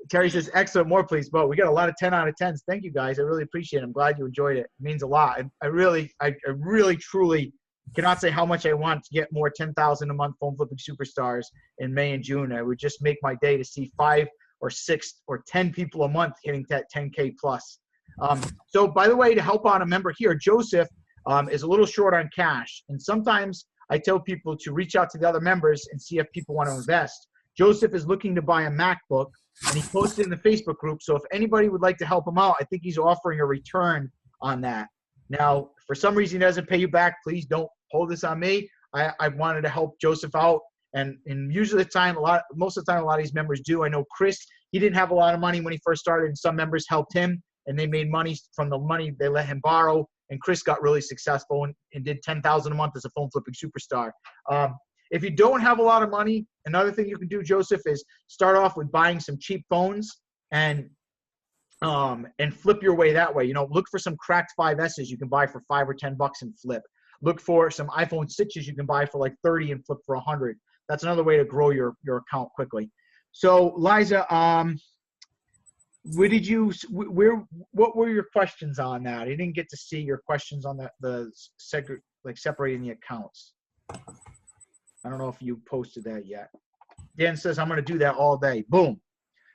Terry says, excellent, more please. But we got a lot of 10 out of 10s. Thank you guys. I really appreciate it. I'm glad you enjoyed it. It means a lot. I really, truly cannot say how much I want to get more 10,000 a month phone flipping superstars in May and June. I would just make my day to see 5 or 6 or 10 people a month hitting that 10K plus. So by the way, to help out a member here, Joseph is a little short on cash. And sometimes I tell people to reach out to the other members and see if people want to invest. Joseph is looking to buy a MacBook, and he posted in the Facebook group. So if anybody would like to help him out, I think he's offering a return on that. Now, if for some reason he doesn't pay you back, please don't hold this on me. I wanted to help Joseph out. And usually most of the time, a lot of these members do. I know Chris, he didn't have a lot of money when he first started, and some members helped him, and they made money from the money they let him borrow. And Chris got really successful and did 10,000 a month as a phone flipping superstar. If you don't have a lot of money, another thing you can do, Joseph, is start off with buying some cheap phones and flip your way that way. You know, look for some cracked 5S's you can buy for $5 or $10 and flip. Look for some iPhone 6s you can buy for like 30 and flip for 100. That's another way to grow your account quickly. So, Liza, what were your questions on that? I didn't get to see your questions on separating the accounts. I don't know if you posted that yet. Dan says, I'm going to do that all day. Boom.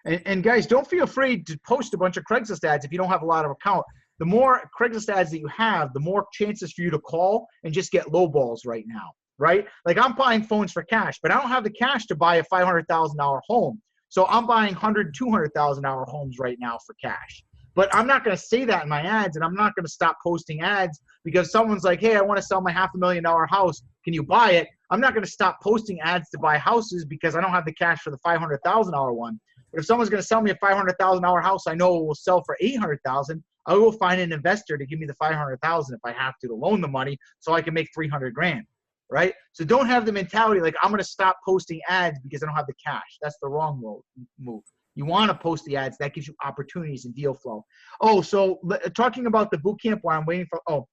And guys, don't feel afraid to post a bunch of Craigslist ads if you don't have a lot of account. The more Craigslist ads that you have, the more chances for you to call and just get low balls right now, right? Like I'm buying phones for cash, but I don't have the cash to buy a $500,000 home. So I'm buying $100,000, $200,000 homes right now for cash. But I'm not going to say that in my ads, and I'm not going to stop posting ads because someone's like, hey, I want to sell my $500,000 house. Can you buy it? I'm not going to stop posting ads to buy houses because I don't have the cash for the $500,000 one. But if someone's going to sell me a $500,000 house, I know it will sell for $800,000. I will find an investor to give me the $500,000 if I have to loan the money so I can make $300,000, right? So don't have the mentality like I'm going to stop posting ads because I don't have the cash. That's the wrong move. You want to post the ads. That gives you opportunities and deal flow. Oh, so talking about the boot camp while I'm waiting for,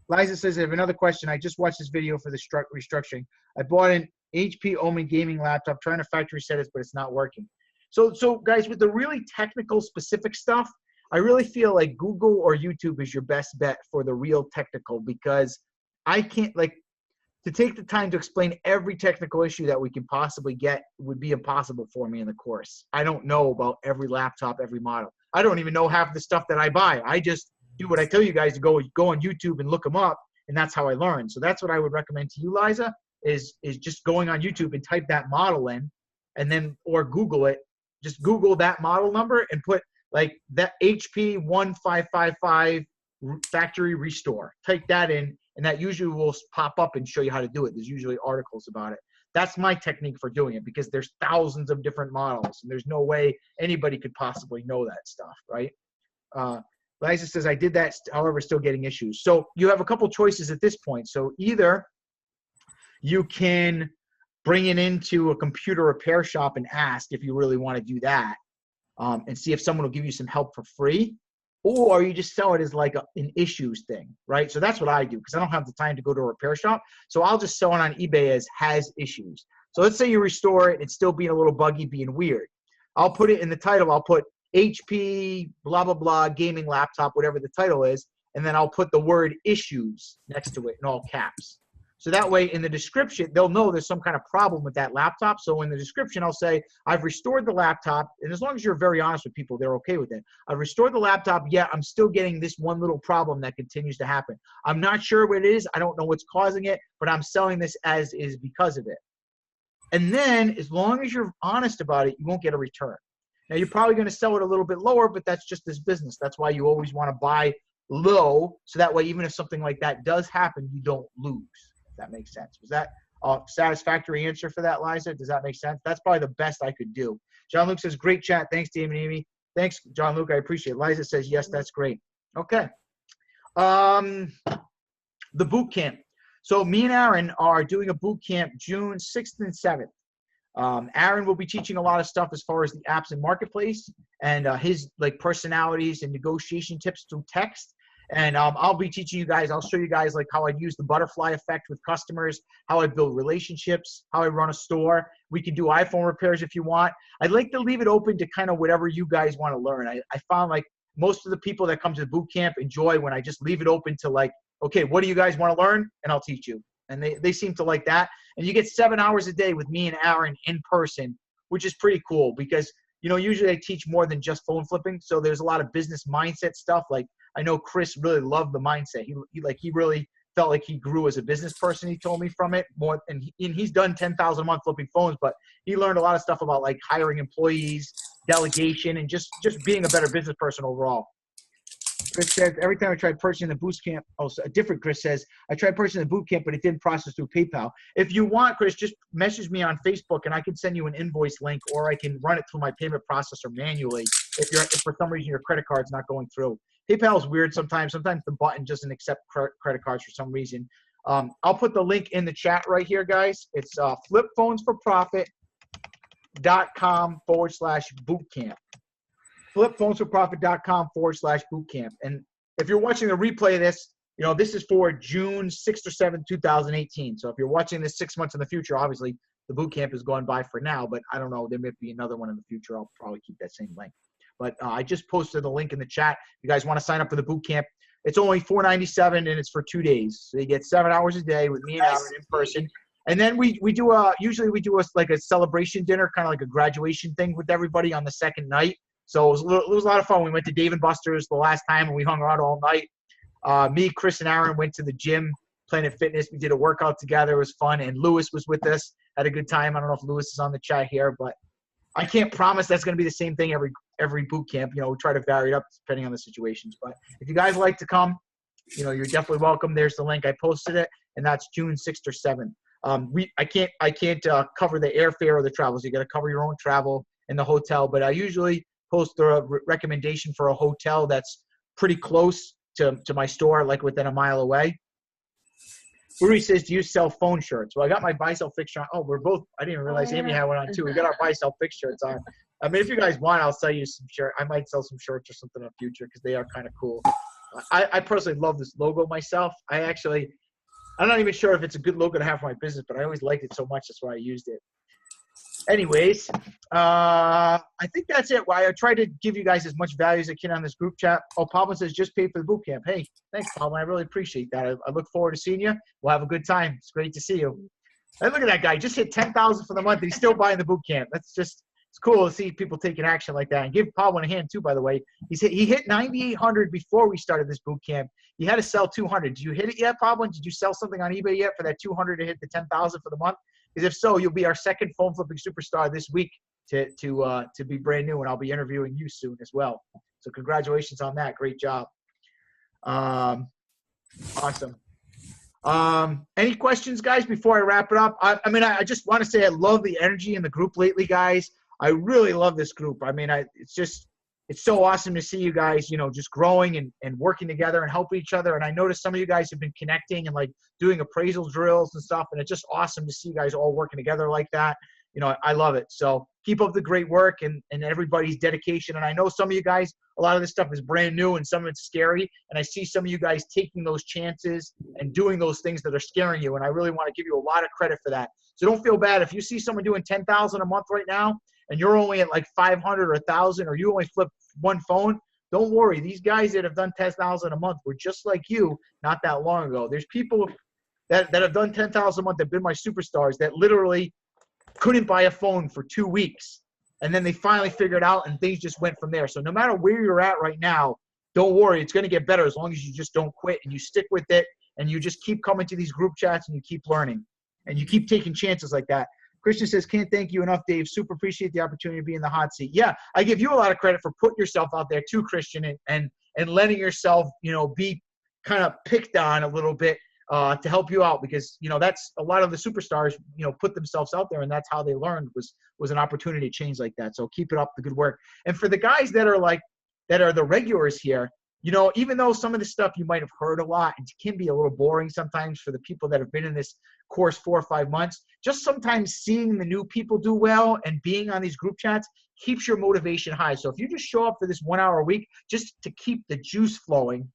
Liza says, I have another question. I just watched this video for the restructuring. I bought an HP Omen gaming laptop, trying to factory set it, but it's not working. So guys, with the really technical specific stuff, I really feel like Google or YouTube is your best bet for the real technical, because I can't, to take the time to explain every technical issue that we can possibly get would be impossible for me in the course. I don't know about every laptop, every model. I don't even know half the stuff that I buy. I just do what I tell you guys to go on YouTube and look them up, and that's how I learn. So that's what I would recommend to you, Liza, is just going on YouTube and type that model in, and then, or Google it. Just Google that model number and put like that HP 1555 factory restore. Type that in, and that usually will pop up and show you how to do it. There's usually articles about it. That's my technique for doing it, because there's thousands of different models, and there's no way anybody could possibly know that stuff, right? Liza says, I did that, however, still getting issues. So you have a couple choices at this point. So either you can bring it into a computer repair shop and ask if you really want to do that, and see if someone will give you some help for free, or you just sell it as like an issues thing, right? So that's what I do, because I don't have the time to go to a repair shop. So I'll just sell it on eBay as has issues. So let's say you restore it, it's still being a little buggy, being weird. I'll put it in the title. I'll put HP blah, blah, blah, gaming laptop, whatever the title is, and then I'll put the word issues next to it in all caps. So that way in the description, they'll know there's some kind of problem with that laptop. So in the description, I'll say, I've restored the laptop. And as long as you're very honest with people, they're okay with it. I've restored the laptop, yet I'm still getting this one little problem that continues to happen. I'm not sure what it is. I don't know what's causing it, but I'm selling this as is because of it. And then as long as you're honest about it, you won't get a return. Now, you're probably going to sell it a little bit lower, but that's just this business. That's why you always want to buy low. So that way, even if something like that does happen, you don't lose. That makes sense. Was that a satisfactory answer for that, Liza? Does that make sense? That's probably the best I could do. John Luke says, great chat. Thanks, Damon and Amy. Thanks, John Luke. I appreciate it. Liza says, yes, that's great. Okay. The boot camp. So me and Aaron are doing a boot camp June 6th and 7th. Aaron will be teaching a lot of stuff as far as the apps and marketplace, and his personalities and negotiation tips through text. And I'll be teaching you guys. I'll show you guys like how I use the butterfly effect with customers, how I build relationships, how I run a store. We can do iPhone repairs if you want. I'd like to leave it open to kind of whatever you guys want to learn. I found like most of the people that come to the boot camp enjoy when I just leave it open to like, okay, what do you guys want to learn? And I'll teach you. And they seem to like that. And you get 7 hours a day with me and Aaron in person, which is pretty cool because, you know, usually I teach more than just phone flipping. So there's a lot of business mindset stuff. Like I know Chris really loved the mindset. He really felt like he grew as a business person. He told me from it more, and he's done 10,000 a month flipping phones, but he learned a lot of stuff about like hiring employees, delegation, and just being a better business person overall. Chris says, every time I tried purchasing the boot camp, a different Chris says, I tried purchasing the boot camp, but it didn't process through PayPal. If you want, Chris, just message me on Facebook and I can send you an invoice link, or I can run it through my payment processor manually if for some reason your credit card's not going through. PayPal is weird sometimes. Sometimes the button doesn't accept credit cards for some reason. I'll put the link in the chat right here, guys. It's flipphonesforprofit.com/bootcamp. flipphonesforprofit.com/bootcamp. And if you're watching the replay of this, you know, this is for June 6th or 7th, 2018. So if you're watching this 6 months in the future, obviously the boot camp is going by for now, but I don't know, there may be another one in the future. I'll probably keep that same link. But I just posted the link in the chat. If you guys want to sign up for the boot camp, it's only $4.97 and it's for 2 days. So you get 7 hours a day with me and Aaron in person. And then we do usually we do like a celebration dinner, kind of like a graduation thing with everybody on the second night. So it was a lot of fun. We went to Dave & Buster's the last time and we hung out all night. Me, Chris, and Aaron went to the gym, Planet Fitness. We did a workout together. It was fun. And Lewis was with us. Had a good time. I don't know if Lewis is on the chat here, but I can't promise that's going to be the same thing every boot camp. You know, we try to vary it up depending on the situations. But if you guys like to come, you know, you're definitely welcome. There's the link. I posted it, and that's June 6th or 7th. I can't cover the airfare or the travels. You got to cover your own travel in the hotel. But I usually post a recommendation for a hotel that's pretty close to my store, like within a mile away. Rui says, do you sell phone shirts? Well, I got my buy sell fix shirt on. Oh, we're both, I didn't even realize Amy had one on too. We got our buy sell fix shirts on. I mean, if you guys want, I'll sell you some shirts. I might sell some shirts or something in the future because they are kind of cool. I personally love this logo myself. I'm not even sure if it's a good logo to have for my business, but I always liked it so much. That's why I used it. Anyways, I think that's it. I try to give you guys as much value as I can on this group chat. Oh, Pablo says, just pay for the boot camp. Hey, thanks, Pablo. I really appreciate that. I look forward to seeing you. We'll have a good time. It's great to see you. And look at that guy. Just hit 10,000 for the month, and he's still buying the boot camp. That's just, it's cool to see people taking action like that. And give Pablo a hand, too, by the way. He hit 9,800 before we started this boot camp. He had to sell 200. Did you hit it yet, Pablo? Did you sell something on eBay yet for that 200 to hit the 10,000 for the month? Because if so, you'll be our second phone flipping superstar this week to be brand new, and I'll be interviewing you soon as well. So congratulations on that. Great job. Awesome. Any questions, guys, before I wrap it up? I mean, I just want to say I love the energy in the group lately, guys. I really love this group. I mean, it's so awesome to see you guys, you know, just growing and working together and helping each other. And I noticed some of you guys have been connecting and like doing appraisal drills and stuff. And it's just awesome to see you guys all working together like that. You know, I love it. So keep up the great work and everybody's dedication. And I know some of you guys, a lot of this stuff is brand new and some of it's scary. And I see some of you guys taking those chances and doing those things that are scaring you. And I really want to give you a lot of credit for that. So don't feel bad. If you see someone doing 10,000 a month right now, and you're only at like 500 or 1,000, or you only flip one phone, don't worry. These guys that have done 10,000 a month were just like you not that long ago. There's people that have done 10,000 a month that have been my superstars that literally couldn't buy a phone for 2 weeks. And then they finally figured it out and things just went from there. So no matter where you're at right now, don't worry. It's going to get better as long as you just don't quit and you stick with it and you just keep coming to these group chats and you keep learning and you keep taking chances like that. Christian says, can't thank you enough, Dave. Super appreciate the opportunity to be in the hot seat. Yeah, I give you a lot of credit for putting yourself out there too, Christian, and letting yourself, you know, be kind of picked on a little bit to help you out because, you know, that's a lot of the superstars, you know, put themselves out there and that's how they learned was an opportunity to change like that. So keep it up, the good work. And for the guys that are the regulars here, you know, even though some of the stuff you might have heard a lot, it can be a little boring sometimes for the people that have been in this course 4 or 5 months, just sometimes seeing the new people do well and being on these group chats keeps your motivation high. So if you just show up for this 1 hour a week, just to keep the juice flowing,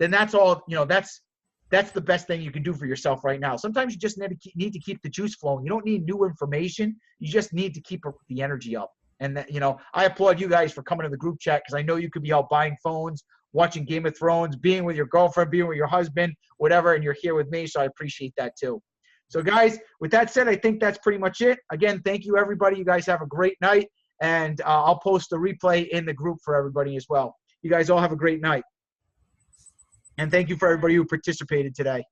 then that's all, that's the best thing you can do for yourself right now. Sometimes you just need to keep the juice flowing. You don't need new information. You just need to keep the energy up. And that, I applaud you guys for coming to the group chat, because I know you could be out buying phones, watching Game of Thrones, being with your girlfriend, being with your husband, whatever, and you're here with me, so I appreciate that too. So guys, with that said, I think that's pretty much it. Again, thank you everybody. You guys have a great night, and I'll post the replay in the group for everybody as well. You guys all have a great night. And thank you for everybody who participated today.